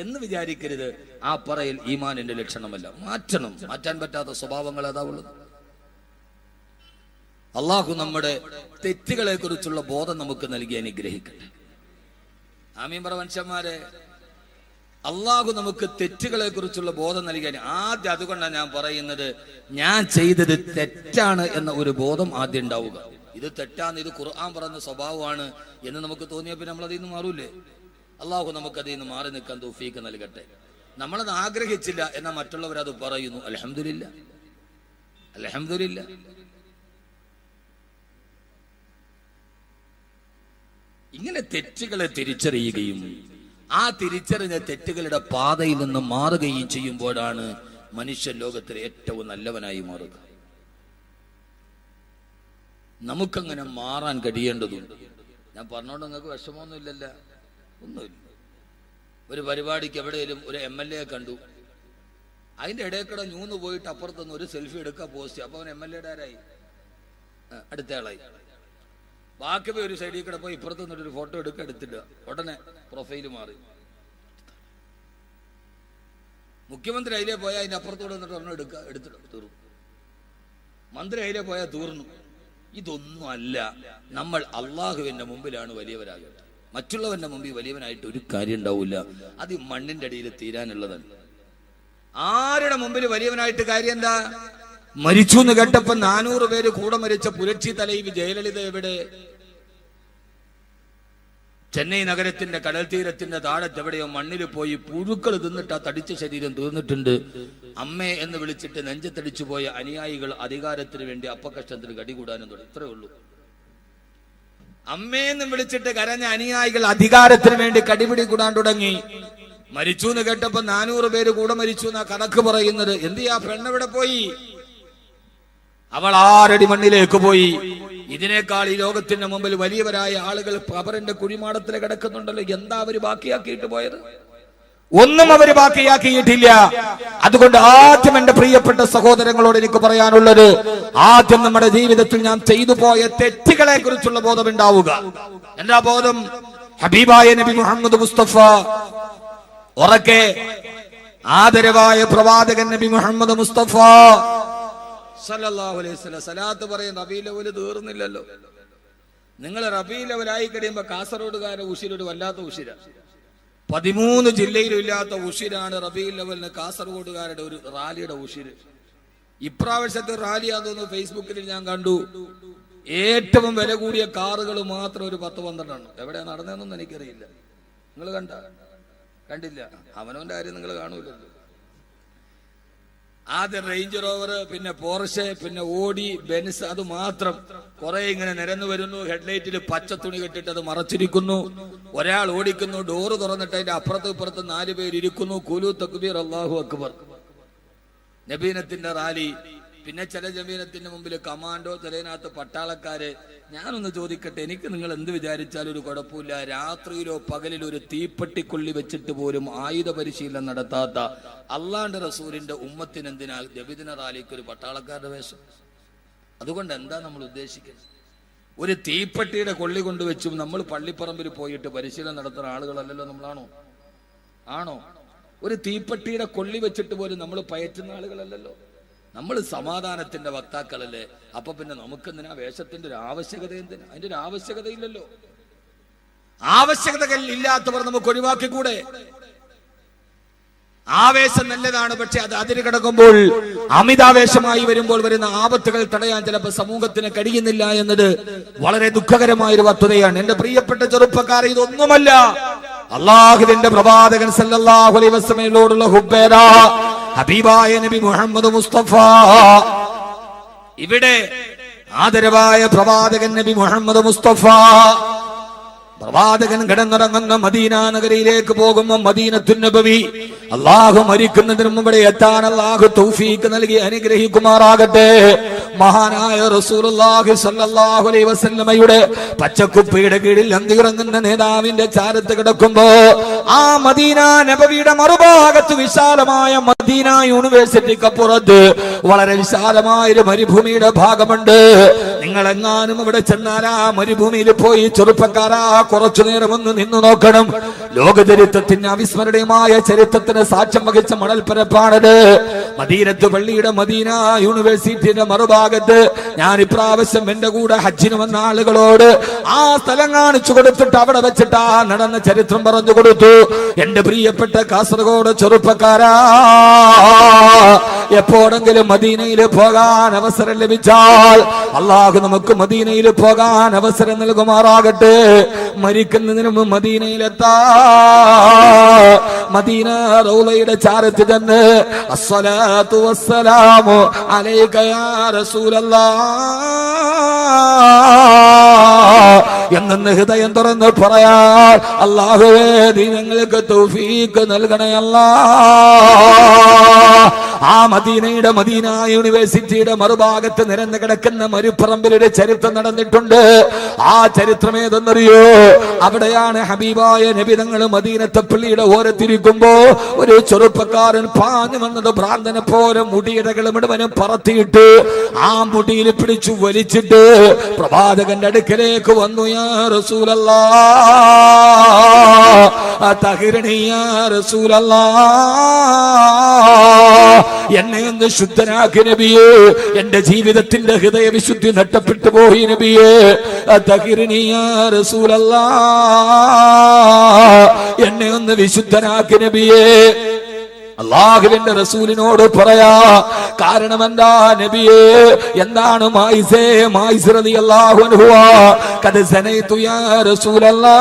എന്ന് വിചാരിക്കരുത്. ആ പറയൽ ഈമാനിന്റെ ലക്ഷണമല്ല. മാറ്റണം. മാറ്റാൻ പറ്റാത്ത സ്വഭാവങ്ങൾ അതാ ഉള്ളത്. അള്ളാഹു നമ്മുടെ തെറ്റുകളെ കുറിച്ചുള്ള ബോധം നമുക്ക് നൽകി അനുഗ്രഹിക്കട്ടെ. ആമീൻ പറ മനുഷ്യന്മാരെ. അള്ളാഹു നമുക്ക് തെറ്റുകളെ കുറിച്ചുള്ള ബോധം നൽകി. ആദ്യം അതുകൊണ്ടാണ് ഞാൻ പറയുന്നത്, ഞാൻ ചെയ്തത് തെറ്റാണ് എന്ന ഒരു ബോധം ആദ്യം ഉണ്ടാവുക. ഇത് തെറ്റാണ്, ഇത് ഖുർആൻ പറയുന്ന സ്വഭാവമാണ് എന്ന് നമുക്ക് തോന്നിയപ്പോൾ നമ്മൾ അതിൽ നിന്ന് മാറൂലേ? അള്ളാഹു നമുക്ക് അതിൽ നിന്ന് മാറി നിൽക്കാൻ തൗഫീഖ് നൽകട്ടെ. നമ്മളത് ആഗ്രഹിച്ചില്ല എന്നാൽ മറ്റുള്ളവരത് പറയുന്നു. അൽഹംദുലില്ലാ, അൽഹംദുലില്ലാ. ഇങ്ങനെ തെറ്റുകളെ തിരിച്ചറിയുകയും ആ തിരിച്ചറിഞ്ഞ തെറ്റുകളുടെ പാതയിൽ നിന്ന് മാറുകയും ചെയ്യുമ്പോഴാണ് മനുഷ്യ ലോകത്തിലെ ഏറ്റവും നല്ലവനായി മാറുക. നമുക്കങ്ങനെ മാറാൻ കഴിയേണ്ടതുണ്ട്. ഞാൻ പറഞ്ഞോണ്ട് നിങ്ങൾക്ക് വിഷമമൊന്നുമില്ലല്ലോ? ഒന്നുമില്ല. ഒരു പരിപാടിക്ക് എവിടെയെങ്കിലും ഒരു MLA കണ്ടു, അതിന്റെ ഇടയ്ക്കിടെ ഞൂന്ന് പോയിട്ട് അപ്പുറത്തുനിന്ന് ഒരു സെൽഫി എടുക്കുക, പോസ്റ്റ്. അപ്പൊ അവൻ MLA ആരായി, അടുത്ത ആളായി. ബാക്കി പോയി ഒരു സൈഡിൽ കൂടെ പോയി ഇപ്പുറത്ത് നിന്നൊരു ഫോട്ടോ എടുക്കുക, എടുത്തിടുക, ഉടനെ പ്രൊഫൈല് മാറി. മുഖ്യമന്ത്രി അതിലേ പോയാൽ അതിന്റെ അപ്പുറത്തോടെ നിന്നിട്ട് ഒരെണ്ണം എടുക്കുക, എടുത്തിട്ട് തീർന്നു. മന്ത്രി അതിലേ പോയാൽ തീർന്നു. ഇതൊന്നും അല്ല. നമ്മൾ അള്ളാഹുവിന്റെ മുമ്പിലാണ് വലിയവരാകേണ്ടത്. മറ്റുള്ളവന്റെ മുമ്പിൽ വലിയവനായിട്ട് ഒരു കാര്യം ഉണ്ടാവില്ല. അത് മണ്ണിന്റെ അടിയിൽ തീരാനുള്ളതല്ല. ആരുടെ മുമ്പിൽ വലിയവനായിട്ട് കാര്യം എന്താ? മരിച്ചു എന്ന് കേട്ടപ്പോ 400 പേര് കൂടെ മരിച്ച പുരട്സി തലൈവി ജയലളിത എവിടെ? ചെന്നൈ നഗരത്തിന്റെ കടൽ തീരത്തിന്റെ താഴത്ത് എവിടെയോ മണ്ണിൽ പോയി പുഴുക്കൾ തിന്നിട്ട് ആ തടിച്ച ശരീരം തീർന്നിട്ടുണ്ട്. അമ്മേ എന്ന് വിളിച്ചിട്ട് നെഞ്ചത്തടിച്ചു പോയ അനുയായികൾ അധികാരത്തിന് വേണ്ടി അപ്പക്കഷ്ടത്തിന് കടികൂടാനും തുടങ്ങി. ഇത്രേ ഉള്ളൂ. അമ്മേന്ന് വിളിച്ചിട്ട് കരഞ്ഞ അനുയായികൾ അധികാരത്തിന് വേണ്ടി കടിപിടി കൂടാൻ തുടങ്ങി. മരിച്ചു എന്ന് കേട്ടപ്പോ 400 പേര് കൂടെ മരിച്ചു എന്നാ കണക്ക് പറയുന്നത്. എന്ത് ചെയ്യാ? പെണ്ണെവിടെ പോയി? അവൾ 6 അടി മണ്ണിലേക്ക് പോയി. ഇതിനേക്കാൾ ഈ ലോകത്തിന്റെ മുമ്പിൽ വലിയവരായ ആളുകൾ ഖബറിന്റെ കുഴിമാടത്തിൽ കിടക്കുന്നുണ്ടല്ലോ. എന്താ അവര് ബാക്കിയാക്കിയിട്ട് പോയത്? ഒന്നും അവര് ബാക്കിയാക്കിയിട്ടില്ല. അതുകൊണ്ട് ആദ്യം എന്റെ പ്രിയപ്പെട്ട സഹോദരങ്ങളോട് എനിക്ക് പറയാനുള്ളത്, ആദ്യം നമ്മുടെ ജീവിതത്തിൽ ഞാൻ ചെയ്തു പോയ തെറ്റുകളെ കുറിച്ചുള്ള ബോധം ഉണ്ടാവുക. എന്താ ബോധം? ഹബീബായ നബി മുഹമ്മദ് മുസ്തഫ, ഉറക്കെ ആദരവായ പ്രവാചകൻ നബി മുഹമ്മദ് മുസ്തഫ സല്ലല്ലാഹു അലൈഹി വസല്ലം സലാത്ത് പറയും. റബീഉൽ അവ്വൽ തീർന്നില്ലല്ലോ. നിങ്ങൾ റബീഉൽ അവ്വൽ ആയി കഴിയുമ്പോ കാസർഗോഡുകാരെ ഉശിരൊരു വല്ലാത്ത ഉശിര. 13 ജില്ലയിലും ഇല്ലാത്ത ഉശിരാണ് റബീഉൽ അവ്വലിന് കാസർഗോഡുകാരുടെ ഒരു റാലിയുടെ ഉശിര്. ഇപ്രാവശ്യത്തെ റാലിയാന്ന് തോന്നുന്നു ഫേസ്ബുക്കിൽ ഞാൻ കണ്ടു. ഏറ്റവും വില കൂടിയ കാറുകൾ മാത്രം ഒരു 10-12 എവിടെ നടന്നതെന്നൊന്നും എനിക്കറിയില്ല. നിങ്ങൾ കണ്ടില്ല? അവനവന്റെ കാര്യം നിങ്ങൾ കാണൂലല്ലോ. ആദ്യം റേഞ്ച് റോവർ, പിന്നെ പോർഷെ, പിന്നെ ഓഡി, ബെൻസ്, അത് മാത്രം കുറെ ഇങ്ങനെ നിരന്നു വരുന്നു. ഹെഡ്ലൈറ്റിൽ പച്ച തുണി കെട്ടിട്ട് അത് മറച്ചിരിക്കുന്നു. ഒരാൾ ഓടിക്കുന്നു, ഡോറ് തുറന്നിട്ട് അതിന്റെ അപ്പുറത്തും ഇപ്പുറത്ത് 4 പേര് ഇരിക്കുന്നു. കുലു തക്ബീർ, അല്ലാഹു അക്ബർ. നബീനത്തിന്റെ റാലി. പിന്നെ ചില ജമീനത്തിന്റെ മുമ്പിൽ കമാൻഡോ, ചിലതിനകത്ത് പട്ടാളക്കാര്. ഞാനൊന്ന് ചോദിക്കട്ടെ, എനിക്ക് നിങ്ങൾ എന്ത് വിചാരിച്ചാലും ഒരു കുഴപ്പമില്ല. രാത്രിയിലോ പകലിലോ ഒരു തീപ്പെട്ടിക്കൊള്ളി വെച്ചിട്ട് പോലും ആയുധ പരിശീലനം നടത്താത്ത അള്ളാന്റെ റസൂലിന്റെ ഉമ്മത്തിന് എന്തിനാ നബിദിന റാലിക്ക് ഒരു പട്ടാളക്കാരുടെ വേഷം? അതുകൊണ്ട് എന്താ നമ്മൾ ഉദ്ദേശിക്കുന്നത്? ഒരു തീപ്പെട്ടിയുടെ കൊള്ളി കൊണ്ടുവച്ചും നമ്മൾ പള്ളിപ്പറമ്പിൽ പോയിട്ട് പരിശീലനം നടത്തുന്ന ആളുകളല്ലല്ലോ നമ്മളാണോ? ആണോ? ഒരു തീപ്പെട്ടിയുടെ കൊള്ളി വെച്ചിട്ട് പോലും നമ്മൾ പയറ്റുന്ന ആളുകളല്ലല്ലോ. നമ്മൾ സമാധാനത്തിന്റെ വക്താക്കളല്ലേ. അപ്പൊ പിന്നെ നമുക്കെന്തിനാ വേഷത്തിന്റെ ഒരു ആവശ്യകത? എന്തിനാ? അതിന്റെ ഒരു ആവശ്യകതയില്ലല്ലോ. ആവശ്യകതകൾ ഇല്ലാത്തവർ നമുക്ക് ഒഴിവാക്കിക്കൂടെ? ആവേശം നല്ലതാണ്, പക്ഷെ അത് അതിര് കടക്കുമ്പോൾ അമിതാവേശമായി വരുമ്പോൾ വരുന്ന ആപത്തുകൾ തടയാൻ ചിലപ്പോൾ സമൂഹത്തിന് കഴിയുന്നില്ല എന്നത് വളരെ ദുഃഖകരമായ ഒരു വസ്തുതയാണ്. എന്റെ പ്രിയപ്പെട്ട ചെറുപ്പക്കാരെ, ഇതൊന്നുമല്ല അള്ളാഹുവിന്റെ പ്രവാചകൻ സല്ലല്ലാഹു അലൈഹി വസല്ലമയോടുള്ള ഹുബ്ബേദ ഹബീബായ നബി മുഹമ്മദ് മുസ്തഫ. ഇവിടെ ആദരവായ പ്രവാചകൻ നബി മുഹമ്മദ് മുസ്തഫ പ്രവാചകൻ കിടന്നിറങ്ങുന്ന മദീന നഗരിയിലേക്ക് പോകുമ്പോൾ മദീനത്തുൻ നബവി അള്ളാഹു മരിക്കുന്നതിന് മുമ്പേ എത്താൻ അള്ളാഹു തൗഫീഖ് നൽകി അനുഗ്രഹിക്കുമാറാകട്ടെ. മഹാനായ റസൂലുള്ളാഹി സ്വല്ലല്ലാഹു അലൈഹി വസല്ലമയുടെ പച്ചക്കുപ്പയുടെ കീഴിൽ അന്തിയിറങ്ങുന്ന നേതാവിന്റെ ചാരത്ത് കിടക്കുമ്പോ ആ മദീന നബവിയുടെ മറുഭാഗത്ത് വിശാലമായ മദീന യൂണിവേഴ്സിറ്റിക്കപ്പുറത്ത് വളരെ വിശാലമായ ഒരു മരുഭൂമിയുടെ ഭാഗമുണ്ട്. നിങ്ങൾ എങ്ങാനും അവിടെ ചെന്നാൽ ആ മരുഭൂമിയിൽ പോയി ചെറുപ്പക്കാരാ കുറച്ചു നേരം ഒന്ന് നിന്നു നോക്കണം. ലോകചരിത്രത്തിന് അവിസ്മരണീയമായ ചരിത്രത്തിന് സാക്ഷ്യം വഹിച്ച മണൽപ്പരപ്പാണത്. മദീനത്ത് പള്ളിയുടെ മദീന യൂണിവേഴ്സിറ്റിയുടെ മറുഭാഗത്ത് ഞാൻ ഇപ്രാവശ്യം എന്റെ കൂടെ ഹജ്ജിന് വന്ന ആളുകളോട് ആ സ്ഥലം കാണിച്ചു കൊടുത്തിട്ട് അവിടെ വെച്ചിട്ട് ആ നടന്ന ചരിത്രം പറഞ്ഞു കൊടുത്തു. എന്റെ പ്രിയപ്പെട്ട കാസർഗോഡ് ചെറുപ്പക്കാരാ, എപ്പോഴെങ്കിലും മദീനയിൽ പോകാൻ അവസരം ലഭിച്ചാൽ അള്ളാഹു നമുക്ക് മദീനയിൽ പോകാൻ അവസരം നൽകുമാറാകട്ടെ. മരിക്കുന്നതിന് മുമ്പ് മദീനയിലെത്താ മദീന റൗളയുടെ ചാരത്ത് ചെന്ന് അസ്സലാത്തു വസ്സലാമു അലൈക യാ റസൂലല്ലാഹ് എന്നെന്ന് ഹൃദയം തുറന്ന് പറയാൻ അല്ലാഹുവേ നീ ഞങ്ങൾക്ക് തൗഫീഖ് നൽകണേ അല്ലാഹ്. ആ മദീനയുടെ മദീന യൂണിവേഴ്സിറ്റിയുടെ മറുഭാഗത്ത് നിരന്ന് കിടക്കുന്ന മരുപ്പറമ്പിലൊരു ചരിത്രം നടന്നിട്ടുണ്ട്. ആ ചരിത്രം ഏതെന്നറിയോ? അവിടെയാണ് ഹബീബായ നബി തങ്ങൾ മദീനത്തെ പള്ളിയുടെ ഓരത്തിരിക്കുമ്പോ ഒരു ചെറുപ്പക്കാരൻ പാഞ്ഞു വന്നത് ഭ്രാന്തനെ പോലെ മുടിയിടകൾ മുഴുവനും പറത്തിയിട്ട് ആ മുടിയിൽ പിടിച്ചു വലിച്ചിട്ട് പ്രവാചകന്റെ അടുക്കലേക്ക് വന്നു. യാ റസൂലല്ലാഹ് തഹിറണി യാ റസൂലല്ലാഹ്, എന്നെ ഒന്ന് ശുദ്ധനാക്കി നബിയേ, എന്റെ ജീവിതത്തിന്റെ ഹൃദയ വിശുദ്ധി നഷ്ടപ്പെട്ടു പോയി നബിയേ. തഹിറണി യാ റസൂലല്ലാഹ്, എന്നെ ഒന്ന് വിശുദ്ധനാക്കി നബിയേ. അള്ളാഹുവിന്റെ റസൂലിനോട് പറയാ. കാരണം എന്താ നബിയേ? എന്താണ് മായിസേ? മായിസ് റളിയല്ലാഹു അൻഹു ഖദ് സനൈതു യാ റസൂലല്ലാഹ്,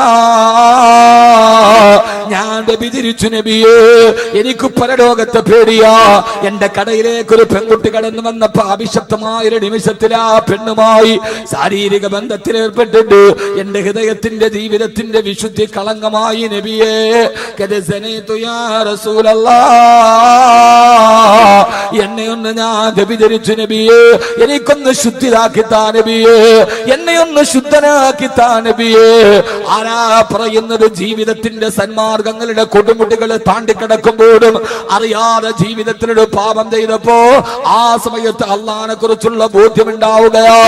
ഞാൻ വ്യഭിചരിച്ചു നബിയേ, എനിക്ക് പരലോകത്തെ പേടിയാ. എന്റെ കടയിലേക്ക് ഒരു പെൺകുട്ടി കടന്നു വന്നപ്പോ അഭിശപ്തമായ ഒരു നിമിഷത്തിൽ ആ പെണ്ണുമായി ശാരീരിക ബന്ധത്തിൽ ഏർപ്പെട്ടിട്ട് എന്റെ ഹൃദയത്തിന്റെ ജീവിതത്തിന്റെ വിശുദ്ധി കളങ്കമായി നബിയേ. ഖദ് സനൈതു യാ റസൂലല്ലാഹ്, എന്നെ ഒന്ന് ഞാൻ വ്യഭിചരിച്ചു നബിയേ, എനിക്കൊന്ന് ശുദ്ധിതാക്കി താ നബിയേ, എന്നെ ഒന്ന് ശുദ്ധനാക്കി താ നബിയേ. ആരാ പറയുന്നത്? ജീവിതത്തിന്റെ സന്മാർഗങ്ങളുടെ കൊടുമുടികൾ താണ്ടിക്കിടക്കുമ്പോഴും അറിയാതെ ജീവിതത്തിലൊരു പാപം ചെയ്തപ്പോ ആ സമയത്ത് അള്ളാഹിനെ കുറിച്ചുള്ള ബോധ്യമുണ്ടാവുകയാ,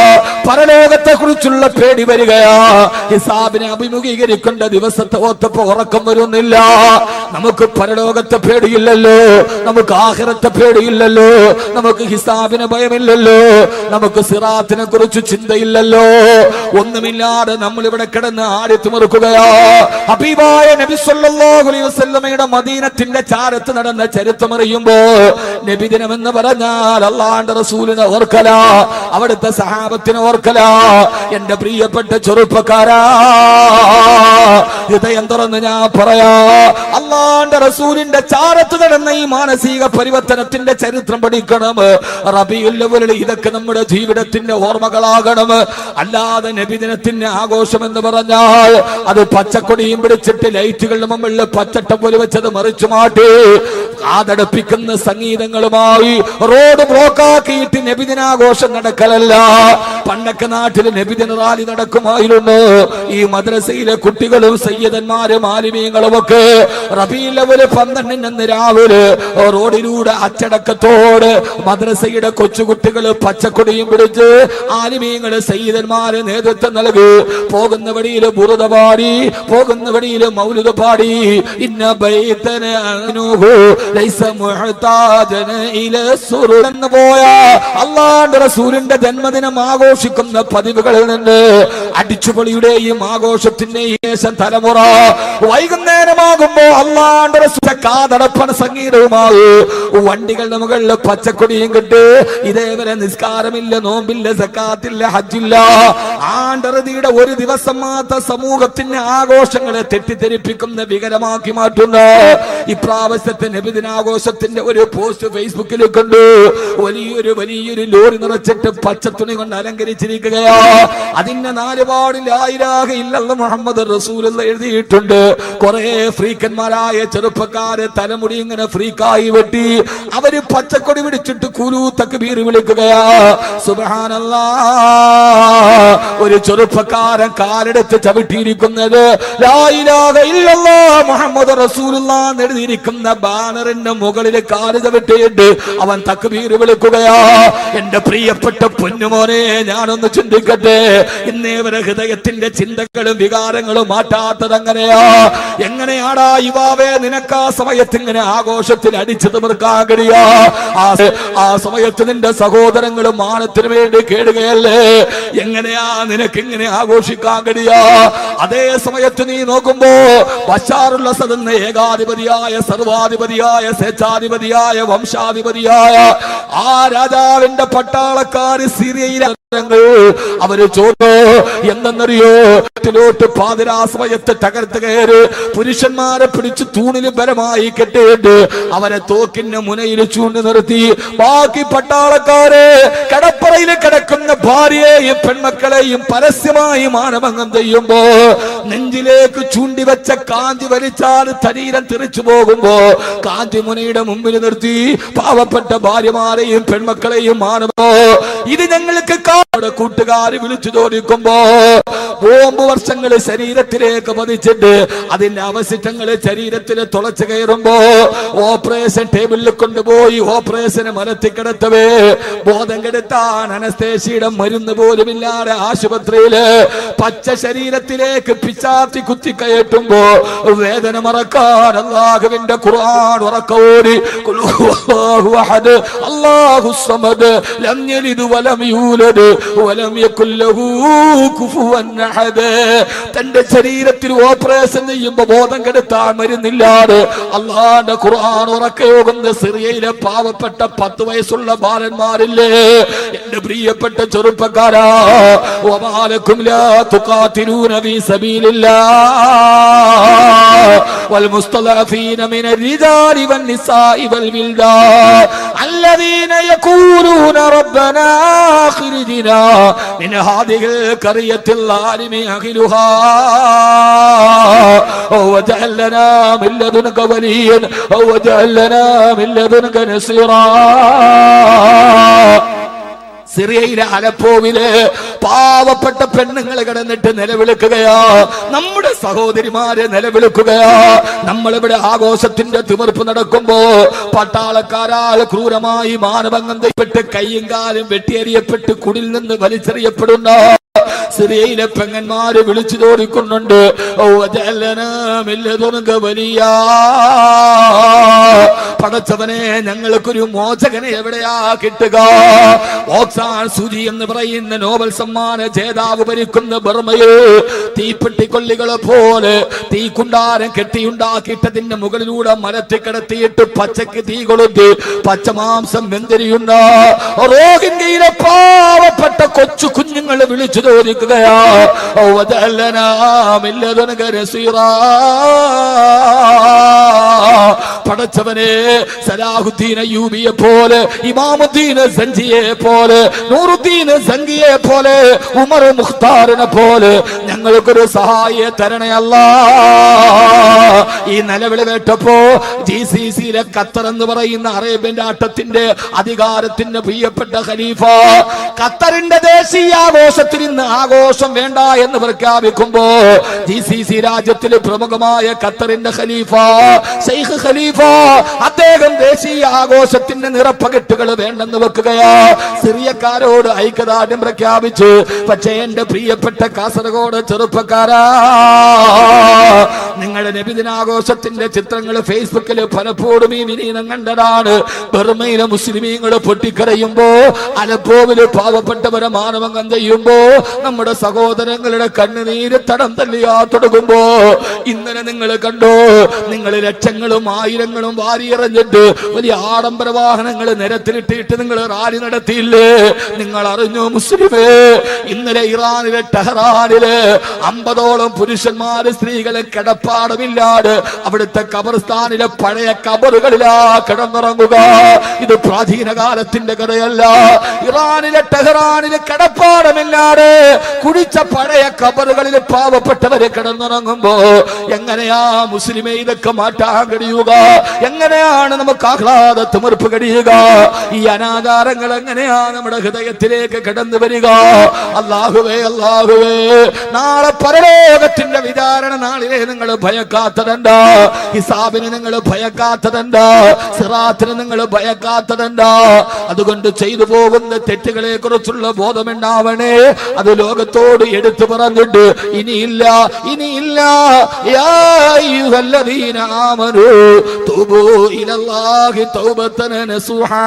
പരലോകത്തെ കുറിച്ചുള്ള പേടി വരികയാ. ഹിസാബിനെ അഭിമുഖീകരിക്കേണ്ട ദിവസത്തെ ഓർത്തപ്പോ ഉറക്കം വരുന്നില്ല. നമുക്ക് പരലോകത്തെ പേടിയില്ലല്ലോ, നമുക്ക് ആഖിറത്തെ പേടിയില്ലല്ലോ, നമുക്ക് ഹിസാബിന് ഭയമില്ലല്ലോ, നമുക്ക് സിറാത്തിനെ കുറിച്ച് ചിന്തയില്ലല്ലോ. ഒന്നുമില്ലാതെ നമ്മൾ ഇവിടെ കിടന്ന് ആടിത്തുമറുക്കുകയാ. ഹബീബായ നബി സല്ലല്ലാഹു അലൈഹി വസല്ലമയുടെ മദീനത്തിന്റെ ചാരത്ത് നടന്ന ചരിത്രം അറിയുമ്പോ നബിദിനം എന്ന് പറഞ്ഞാൽ അള്ളാഹുവിന്റെ റസൂലിനെ ഓർക്കല, അവിടുത്തെ സഹാബത്തിനെ ഓർക്കല. എന്റെ പ്രിയപ്പെട്ട ചെറുപ്പക്കാരാ, ഹൃദയം തുറന്ന് ഞാൻ പറയാ, അള്ളാഹുവിന്റെ റസൂലിന്റെ ചാരത്ത് നടന്ന ഈ മാനസിക പരിവർത്തനത്തിന്റെ ചരിത്രം പഠിക്കണം. റബീഉൽ അവ്വൽ ഇതൊക്കെ നമ്മുടെ ജീവിതത്തിന്റെ ഓർമ്മകളാകണം. അല്ലാതെ നബിദിനത്തിന്റെ ആഘോഷം എന്ന് പറഞ്ഞാൽ അത് പച്ചക്കൊടിയും പിടിച്ചിട്ട് ലൈറ്റുകളുടെ മുമ്പിൽ പച്ചട്ടം പോലെ വെച്ചത് മറിച്ചു മാറ്റി കാതടപ്പിക്കുന്ന സംഗീതങ്ങളുമായി റോഡ് ബ്ലോക്കാക്കിയിട്ട് നബിദിനാഘോഷം നടക്കലല്ല. പണ്ടൊക്കെ നാട്ടിൽ നബിദിന റാലി നടക്കുമായിരുന്നു. ഈ മദ്രസയിലെ കുട്ടികളും സയ്യിദന്മാരും ആലിമീങ്ങളും ഒക്കെ റബീഉൽ അവ്വൽ 12 രാവിലെ റോഡിൽ റോഡിലൂടെ അച്ചടക്കത്തോട് മദ്രസയുടെ കൊച്ചുകുട്ടികൾ പച്ചക്കൊടിയും പിടിച്ച് ആലിമീങ്ങള് സയ്യിദന്മാര് നേതൃത്വം നൽകി പോകുന്ന വഴിയിൽ ബുറുദ പാടി, പോകുന്ന വഴിയിൽ മൗലിദ് പാടി. ഇന്ന ബൈതന അൻഹു ലൈസ മുഹ്താജന ഇലാ സുറൂർ എന്ന് പോയ അല്ലാഹുവിന്റെ റസൂലിന്റെ ജന്മദിനം ആഘോഷിക്കുന്ന പതിവുകളിൽ നിന്ന് അടിച്ചുപൊളിയുടെയും ആഘോഷത്തിന്റെയും ശേഷം തലമുറ വൈകുന്നേരമാകുമ്പോ അല്ലാഹുവിന്റെ റസൂലിന്റെ കാതടപ്പന സംഗീതവുമായി വണ്ടികൾ മുകളിൽ പച്ചക്കൊടിയും കിട്ട് ഇതേവരെ നിസ്കാരമില്ല, നോമ്പില്ല, സക്കാത്തില്ല, ഹജ്ജില്ല. ആണ്ടറുതിയുടെ ഒരു ദിവസം മാത്രം സമൂഹത്തിന്റെ ആഘോഷങ്ങളെ തെറ്റിദ്ധരിപ്പിക്കുന്ന വികലമാക്കി മാറ്റുന്ന ഇപ്രാവശ്യത്തെ നബിദിനാഘോഷത്തിന്റെ ഒരു പോസ്റ്റ് ഫേസ്ബുക്കിൽ കണ്ടു. വലിയൊരു ലോറി നിറച്ചിട്ട് പച്ചത്തുണി കൊണ്ട് അലങ്കരിച്ചിരിക്കുകയാ. അതിന്റെ നാലുപാടിൽ ലാ ഇലാഹ ഇല്ലല്ലാഹ് മുഹമ്മദ് റസൂലുള്ളാഹി എഴുതിയിട്ടുണ്ട്. കുറെ ഫ്രീക്കന്മാരായ ചെറുപ്പക്കാര് തലമുടി ഇങ്ങനെ ഫ്രീക്കായി വെട്ടി അവര് പച്ചക്കൊടി പിടിച്ചിട്ട് കുലു തക്ബീർ വിളിക്കുകയാ. സുബ്ഹാനല്ലാഹ്. ഒരു ചെറുപ്പക്കാരൻ കാലെടുത്ത് ചവിട്ടിയിരിക്കുന്നത് ലാ ഇലാഹ ഇല്ലല്ലാഹ് മുഹമ്മദ് റസൂലുള്ളാഹി എന്ന് എഴുതിയിരിക്കുന്ന ബാനറിന്റെ മുകളിൽ കാല് ചവിട്ടിയിട്ട് അവൻ തക്ബീർ വിളിക്കുകയാ. എന്റെ പ്രിയപ്പെട്ട പൊന്നുമോനെ, ഞാനൊന്ന് ചിന്തിക്കട്ടെ, ഇന്നേവരെ ഹൃദയത്തിന്റെ ചിന്തകളും വികാരങ്ങളും മാറ്റാത്തത് എങ്ങനെയാ? എങ്ങനെയാടാ യുവാവേ നിനക്ക് ആ സമയത്ത് ഇങ്ങനെ ആഘോഷത്തിൽ അടിച്ചു തീർക്കാൻ കഴിയാ? ആ സമയത്ത് നിന്റെ സഹോദരങ്ങളും മാനത്തിന് വേണ്ടി കേടുകയല്ലേ? എങ്ങനെയാ നിനക്ക് ഇങ്ങനെ ആഘോഷിക്കാൻ കഴിയാ? അതേ സമയത്ത് നീ നോക്കുമ്പോ ബശാറുൽ അസദ് എന്ന ഏകാധിപതിയായ സർവാധിപതിയായ സ്വേച്ഛാധിപതിയായ വംശാധിപതിയായ ആ രാജാവിന്റെ പട്ടാളക്കാര് സിറിയയിലെ അവര് ചോദോ എന്തെന്നറിയോ? പാതിരാ സമയത്ത് തകർത്ത് കയറി പുരുഷന്മാരെ പിടിച്ച് തൂണിലും ബലമായി കെട്ടിയിട്ട് അവരെ തോക്കിന്റെ മുനയിൽ ചൂണ്ടി നിർത്തി. ബാക്കി പട്ടാളക്കാരെ കടപ്പറയിൽ കിടക്കുന്ന ഭാര്യയെയും പെൺമക്കളെയും പരസ്യമായി മാനഭംഗം ചെയ്യുമ്പോ നെഞ്ചിലേക്ക് ചൂണ്ടിവെച്ച കാഞ്ചി വലിച്ചാൽ ശരീരം തിരിച്ചു പോകുമ്പോ കാഞ്ചി മുനയുടെ മുമ്പിൽ നിർത്തി പാവപ്പെട്ട ഭാര്യമാരെയും പെൺമക്കളെയും മാനഭോ ഇത് ഞങ്ങൾക്ക് കൂട്ടുകാര് വിളിച്ചു ചോദിക്കുമ്പോ ബോംബ് വർഷങ്ങൾ ശരീരത്തിലേക്ക് പതിച്ചിട്ട് അതിന്റെ അവശിഷ്ടങ്ങൾ ശരീരത്തിൽ തുളച്ചു കയറുമ്പോ ഓപ്പറേഷൻ ടേബിളിൽ കൊണ്ടുപോയി ഓപ്പറേഷന് മരത്തി കിടത്തവേ ബോധം കെടുത്താൻ അനസ്തേഷ്യയുടെ മരുന്ന് പോലുമില്ലാതെ ആശുപത്രിയില് പച്ച ശരീരത്തിലേക്ക് പിച്ചാത്തി കുത്തിക്കയറ്റുമ്പോ വേദന മറക്കാൻ അല്ലാഹുവിന്റെ ഖുർആൻ ഉറക്കോടി അല്ലാഹു സമദ് ലം യലിദ് വലം യൂലദ് വലം യകുൽ ലഹു കുഫുവൻ അഹദ്. തന്റെ ശരീരത്തിൽ ഓപ്പറേഷൻ ചെയ്യുമ്പോ ബോധം കെടുത്താൻ മരുന്നില്ലാതെ അല്ലാഹുവിന്റെ ഖുർആൻ ഉറക്കയോഗുന്ന സിറിയയിലെ പാവപ്പെട്ട 10 വയസ്സുള്ള ബാലന്മാരില്ലേ? എന്റെ പ്രിയപ്പെട്ട ചെറുപ്പക്കാരാ, വമാലക്കും ലാ തുഖാതിലൂന ഫീ സബീലില്ലാഹ് വൽ മുസ്തളഫീന മിനർ റിജാലി വൻ നിസാഇ വൽ വിൽദാൻ അല്ലദീന യഖൂലൂന റബ്ബനാ അഖ്രിജ്നാ മിൻ ഹാദിഹിൽ ഖറിയത്തിൽ ളാലിമി അഖിലുഹാ വജഅൽ ലനാ മിൻ ലദുൻക വലിയൻ വജഅൽ ലനാ മിൻ ലദുൻക നസീറാ. സിറിയയിലെ അലപ്പോവില് പാവപ്പെട്ട പെണ്ണുങ്ങൾ കിടന്നിട്ട് നിലവിളിക്കുകയാ. നമ്മുടെ സഹോദരിമാരെ നിലവിളിക്കുകയാ. നമ്മളിവിടെ ആഘോഷത്തിന്റെ തിമിർപ്പ് നടക്കുമ്പോ പട്ടാളക്കാരാൽ ക്രൂരമായി മാനഭംഗം ചെയ്യപ്പെട്ട് കയ്യും കാലും വെട്ടിയെറിയപ്പെട്ട് കുടിൽ നിന്ന് വലിച്ചെറിയപ്പെടുന്ന സിറിയയിലെ പെങ്ങന്മാര് വിളിച്ചു ചോദിക്കുന്നുണ്ട്, പടച്ചവനെ ഞങ്ങൾക്കൊരു മോചകനെ എവിടെയാ കിട്ടുക? ഓക്സാൻ സൂചി എന്ന് പറയുന്ന നോബൽ സമ്മാന ജേതാവ് ഭരിക്കുന്ന ബർമയിൽ തീപ്പെട്ടിക്കൊള്ളികളെ പോലെ തീക്കുണ്ടാരം കെട്ടിയുണ്ടാക്കിയിട്ടതിന്റെ മുകളിലൂടെ മരത്തി കിടത്തിയിട്ട് പച്ചക്ക് തീ കൊളുത്തി പച്ചമാംസം വെന്തിരിയുന്ന റോഹിംഗ്യയിലെ പാവപ്പെട്ട കൊച്ചു കുഞ്ഞുങ്ങളെ വിളിച്ചു ചോദിക്കുകയാ, പടച്ചവനെ സലാഹുദ്ദീൻ അയ്യൂബിയെ പോലെ, ഇമാമുദ്ദീൻ സഞ്ജിയെ പോലെ, നൂറുദ്ദീൻ സംഗിയെ പോലെ, ഉമർ മുഖ്താറിനെ പോലെ ഞങ്ങൾക്കൊരു സഹായിയെ തരണേ അല്ലാ. ഈ നിലവിളി കേട്ടപ്പോ GCCയിലെ ഖത്തർ എന്ന് പറയുന്ന അറേബ്യൻ രാഷ്ട്രത്തിന്റെ അധികാരത്തിന്റെ പ്രിയപ്പെട്ട ഖലീഫ ഖത്തറിന്റെ ദേശീയാഘോഷത്തിൽ ഇന്ന് ആഘോഷം വേണ്ട എന്ന് പ്രഖ്യാപിക്കുമ്പോ GCC രാജ്യത്തിലെ പ്രമുഖമായ ഖത്തറിന്റെ ഖലീഫ ഷെയ്ഖ് ഖലീഫ അദ്ദേഹം ദേശീയ ആഘോഷത്തിന്റെ നിറപ്പകറ്റുകൾ വേണ്ടെന്ന് വെക്കുകയാ. സിറിയക്കാരോട് ഐക്യദാർഢ്യം പ്രഖ്യാപിച്ചു. പക്ഷേ എന്റെ പ്രിയപ്പെട്ട കാസർഗോഡ് ചെറുപ്പക്കാരാ, നിങ്ങളുടെ നബിദിനാഘോഷത്തിന്റെ ചിത്രങ്ങൾ ഫേസ്ബുക്കിൽ പലപ്പോഴും ഈ വിനീതം കണ്ടതാണ്. ബർമയിലെ മുസ്ലിമീങ്ങൾ പൊട്ടിക്കരയുമ്പോ, അലപ്പോവില് പാവപ്പെട്ടവരെ മാനവംഗം ചെയ്യുമ്പോ, നമ്മുടെ സഹോദരങ്ങളുടെ കണ്ണുനീര് തടം തല്ലിയാ തുടങ്ങുമ്പോ, ഇന്നലെ നിങ്ങൾ കണ്ടോ, നിങ്ങൾ ലക്ഷങ്ങളും ആയിരങ്ങളും വാരിയെറിഞ്ഞിട്ട് വലിയ ആഡംബര വാഹനങ്ങൾ നിരത്തിലിട്ടിട്ട് നിങ്ങൾ റാലി നടത്തിയില്ലേ? നിങ്ങൾ അറിഞ്ഞോ മുസ്ലിമേ, ഇന്നലെ ഇറാനിലെ ടെഹ്റാനില് 50ഓളം പുരുഷന്മാര് സ്ത്രീകളെ കിടപ്പാടമില്ലാതെ അവിടുത്തെ ഖബർസ്ഥാനിലെ പഴയ ഖബറുകളിലാ കിടന്നുറങ്ങുക. ഇത് പ്രാചീന കാലത്തിന്റെ കഥയല്ല. ഇറാനിലെ ടെഹ്റാനില് കിടപ്പാടമില്ലാതെ കുടിച്ച പഴയ ഖബറുകളിൽ പാവപ്പെട്ടവരെ കിടന്നുറങ്ങുമ്പോ എങ്ങനെയാ മുസ്ലിമേ ഇതൊക്കെ മാറ്റാൻ കഴിയുക? എങ്ങനെയാണ് നമുക്ക് ആഹ്ലാദ തിമിർപ്പ് കഴിയുക? ഈ അനാചാരങ്ങൾ എങ്ങനെയാ നമ്മുടെ ഹൃദയത്തിലേക്ക് കടന്നു വരിക? അല്ലാഹുവേ, അല്ലാഹുവേ, നാളെ പരലോകത്തിന്റെ വിചാരണ നാളിലെ നിങ്ങൾ ഭയക്കാത്തതെന്താ? ഹിസാബിന് നിങ്ങൾ ഭയക്കാത്തതെന്താ? സിറാത്തിന് നിങ്ങൾ ഭയക്കാത്തതെന്താ? അതുകൊണ്ട് ചെയ്തു പോകുന്ന തെറ്റുകളെ കുറിച്ചുള്ള ബോധമുണ്ടാവണേ. അത് ലോകത്തോട് എടുത്തു പറഞ്ഞിട്ട് ഇനിയില്ല, ഇനിയില്ല. യാ അയ്യുഹല്ലദീന ആമനൂ തൂബൂ ഇലല്ലാഹി തൗബതൻ നസൂഹാ.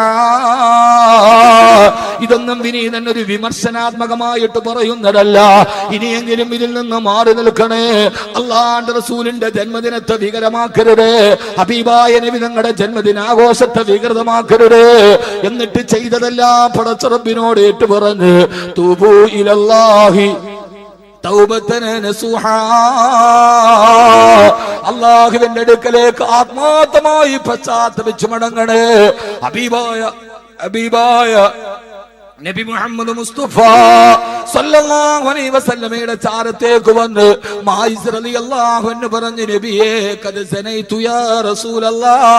ഇതൊന്നും വിനീതൻ ഒരു വിമർശനാത്മകമായിട്ട് പറയുന്നതല്ല. ഇനിയെങ്കിലും ഇതിൽ നിന്ന് മാറി നിൽക്കണേ. അല്ലാഹുവിന്റെ റസൂലിന്റെ ജന്മദിനത്തെ വികരമാക്കരുത്. ഹബീബായ നബി തങ്ങളുടെ ജന്മദിനാഘോഷത്തെ വികൃതമാക്കരുത്. എന്നിട്ട് ചെയ്തതെല്ലാം പടച്ച റബ്ബിനോട് ഏറ്റു പറഞ്ഞ് തൂബൂ ഇലല്ലാഹി തൗബതൻ നസൂഹാ. അല്ലാഹുവിന്റെ അടുക്കലേക്ക് ആത്മാർത്ഥമായി പശ്ചാത്തപിച്ചു മടങ്ങണേ. ഹബീബായ നബി മുഹമ്മദ് മുസ്തഫ സല്ലല്ലാഹു അലൈഹി വസല്ലമയുടെ ചാരത്തേക്ക് വന്ന് മായിസ് റളിയല്ലാഹു അൻഹു പറഞ്ഞു, നബിയേ ഖദ് സനൈതു യാ റസൂലല്ലാഹ്,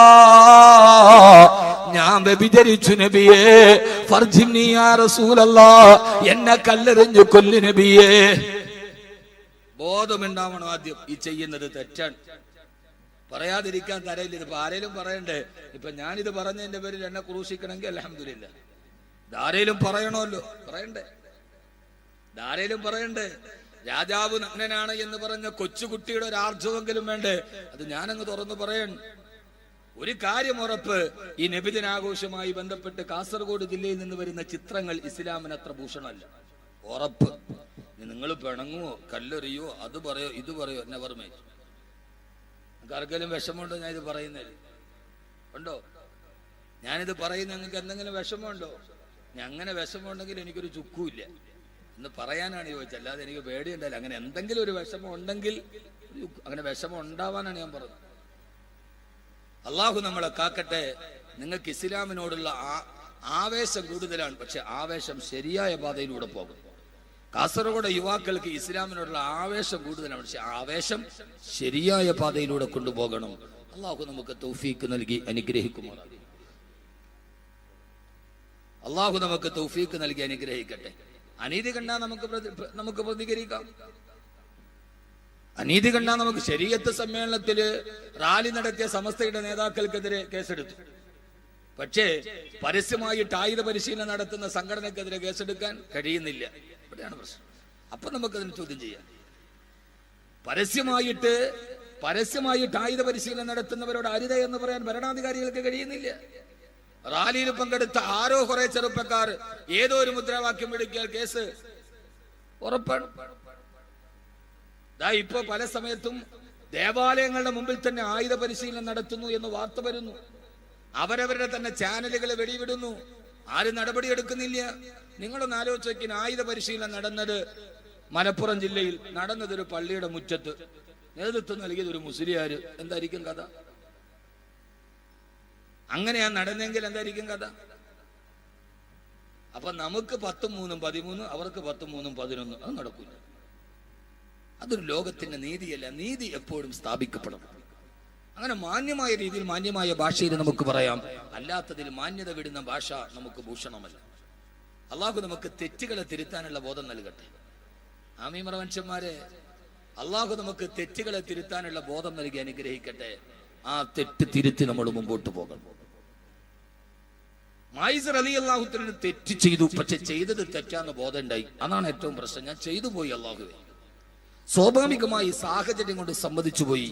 ഞാൻ വ്യഭിചരിച്ചു നബിയേ. ഫർജിംനി യാ റസൂലല്ലാഹ്, എന്നെ കല്ലെറിഞ്ഞു കൊല്ലു നബിയേ. ബോധമുണ്ടാവണം ആദ്യം ഈ ചെയ്യുന്നത് തെറ്റാണ്. പറയാതിരിക്കാൻ തരയില്ല. ഇപ്പൊ ആരേലും പറയണ്ടേ? ഇപ്പൊ ഞാനിത് പറഞ്ഞതിന്റെ പേരിൽ എന്നെ ക്രൂശിക്കണമെങ്കിൽ അൽഹംദുലില്ലാ, ധാരയിലും പറയണമല്ലോ, പറയണ്ടേ? ധാരയിലും പറയണ്ടേ? രാജാവ് നഗ്നനാണ് എന്ന് പറഞ്ഞ കൊച്ചുകുട്ടിയുടെ ഒരു ആർജവെങ്കിലും വേണ്ടേ? അത് ഞാനങ്ങ് തുറന്നു പറയണം. ഒരു കാര്യം ഉറപ്പ്, ഈ നബിദിനാഘോഷവുമായി ബന്ധപ്പെട്ട് കാസർഗോഡ് ജില്ലയിൽ നിന്ന് വരുന്ന ചിത്രങ്ങൾ ഇസ്ലാമിന് അത്ര ഭൂഷണമല്ല. ഉറപ്പ്. നിങ്ങൾ പിണങ്ങുവോ, കല്ലെറിയോ, അത് പറയോ, ഇത് പറയോ, നെവർ മൈൻഡ്. നിങ്ങൾക്ക് ആർക്കെങ്കിലും വിഷമമുണ്ടോ ഞാൻ ഇത് പറയുന്നത്? ഉണ്ടോ? ഞാനിത് പറയുന്ന നിങ്ങൾക്ക് എന്തെങ്കിലും വിഷമമുണ്ടോ? അങ്ങനെ വിഷമമുണ്ടെങ്കിൽ എനിക്കൊരു ചുക്കുമില്ല എന്ന് പറയാനാണ് ചോദിച്ചത്. അല്ലാതെ എനിക്ക് പേടിയുണ്ടല്ലോ. അങ്ങനെ എന്തെങ്കിലും ഒരു വിഷമം ഉണ്ടെങ്കിൽ, അങ്ങനെ വിഷമം ഉണ്ടാവാനാണ് ഞാൻ പറഞ്ഞത്. അള്ളാഹു നമ്മളെ കാക്കട്ടെ. നിങ്ങൾക്ക് ഇസ്ലാമിനോടുള്ള ആവേശം കൂടുതലാണ്, പക്ഷെ ആവേശം ശരിയായ പാതയിലൂടെ പോകും. കാസർഗോഡ് യുവാക്കൾക്ക് ഇസ്ലാമിനോടുള്ള ആവേശം കൂടുതലാണ്, പക്ഷെ ആവേശം ശരിയായ പാതയിലൂടെ കൊണ്ടുപോകണം. അള്ളാഹു നമുക്ക് തൗഫീക്ക് നൽകി അനുഗ്രഹിക്കുമാറാകട്ടെ. അള്ളാഹു നമുക്ക് തൗഫീക്ക് നൽകി അനുഗ്രഹിക്കട്ടെ. അനീതി കണ്ടാൽ നമുക്ക് പ്രതികരിക്കാം. അനീതി കണ്ടാൽ നമുക്ക് ശരീഅത്ത് സമ്മേളനത്തില് റാലി നടത്തിയ സമസ്തയുടെ നേതാക്കൾക്കെതിരെ കേസെടുത്തു. പക്ഷേ പരസ്യമായിട്ട് ആയുധ പരിശീലനം നടത്തുന്ന സംഘടനക്കെതിരെ കേസെടുക്കാൻ കഴിയുന്നില്ല. ഇവിടെയാണ് പ്രശ്നം. അപ്പൊ നമുക്കതിന് ചോദ്യം ചെയ്യാം. പരസ്യമായിട്ട് ആയുധ പരിശീലനം നടത്തുന്നവരോട് അരുത എന്ന് പറയാൻ ഭരണാധികാരികൾക്ക് കഴിയുന്നില്ല. റാലിയിൽ പങ്കെടുത്ത ആരോ കുറെ ചെറുപ്പക്കാർ ഏതോ ഒരു മുദ്രാവാക്യം വിളിക്കാൻ കേസ് ഉറപ്പാണ്. ഇപ്പൊ പല സമയത്തും ദേവാലയങ്ങളുടെ മുമ്പിൽ തന്നെ ആയുധ പരിശീലനം നടത്തുന്നു എന്ന് വാർത്ത വരുന്നു. അവരവരുടെ തന്നെ ചാനലുകൾ വെടിവിടുന്നു. ആരും നടപടിയെടുക്കുന്നില്ല. നിങ്ങളൊന്ന് ആലോചിച്ച് നോക്കിൻ. ആയുധ പരിശീലനം നടന്നത് മലപ്പുറം ജില്ലയിൽ നടന്നത് ഒരു പള്ളിയുടെ മുറ്റത്ത്, നേതൃത്വം നൽകിയത് ഒരു മുസ്ലിയാര്. എന്തായിരിക്കും കഥ? അങ്ങനെയാ നടന്നെങ്കിൽ എന്തായിരിക്കും കഥ? അപ്പൊ നമുക്ക് 10, 3, 13, അവർക്ക് 10, 3, 11. അത് നടക്കില്ല. അതൊരു ലോകത്തിന്റെ നീതിയല്ല. നീതി എപ്പോഴും സ്ഥാപിക്കപ്പെടണം. അങ്ങനെ മാന്യമായ രീതിയിൽ മാന്യമായ ഭാഷയിൽ നമുക്ക് പറയാം. അല്ലാത്തതിൽ മാന്യത വിടുന്ന ഭാഷ നമുക്ക് ഭൂഷണമല്ല. അള്ളാഹു നമുക്ക് തെറ്റുകളെ തിരുത്താനുള്ള ബോധം നൽകട്ടെ. ആമീൻ മനുഷ്യന്മാരെ, അള്ളാഹു നമുക്ക് തെറ്റുകളെ തിരുത്താനുള്ള ബോധം നൽകി അനുഗ്രഹിക്കട്ടെ. ആ തെറ്റ് തിരുത്തി നമ്മൾ മുമ്പോട്ട് പോകണം. മായിസ് റളിയല്ലാഹു തആല തെറ്റ് ചെയ്തു, പക്ഷെ ചെയ്തത് തെറ്റാന്ന് ബോധം ഉണ്ടായി. അതാണ് ഏറ്റവും പ്രശ്നം. ഞാൻ ചെയ്തു പോയി അല്ലാഹുവേ. സ്വാഭാവികമായി സാഹചര്യം കൊണ്ട് സമ്മതിച്ചു പോയി.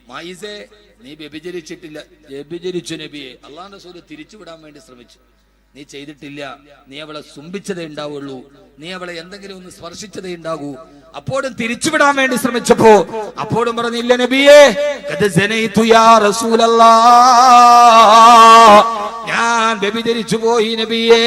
മായിസെ, നീ വ്യഭിചരിച്ചിട്ടില്ല. വ്യഭിചരിച്ചു നബിയെ. അള്ളാഹുവിന്റെ റസൂൽ തിരിച്ചുവിടാൻ വേണ്ടി ശ്രമിച്ചു. നീ ചെയ്തിട്ടില്ല, നീ അവളെ ചുംബിച്ചതേ ഉണ്ടാവുള്ളൂ, നീ അവളെ എന്തെങ്കിലും ഒന്ന് സ്പർശിച്ചതേ ഉണ്ടാകൂ. അപ്പോഴും തിരിച്ചുവിടാൻ വേണ്ടി ശ്രമിച്ചപ്പോ അപ്പോഴും പറഞ്ഞില്ല നബിയേ, ഖദ് സനൈതു യാ റസൂലല്ലാഹ്, ഞാൻ വ്യഭിചരിച്ചു പോയി നബിയേ.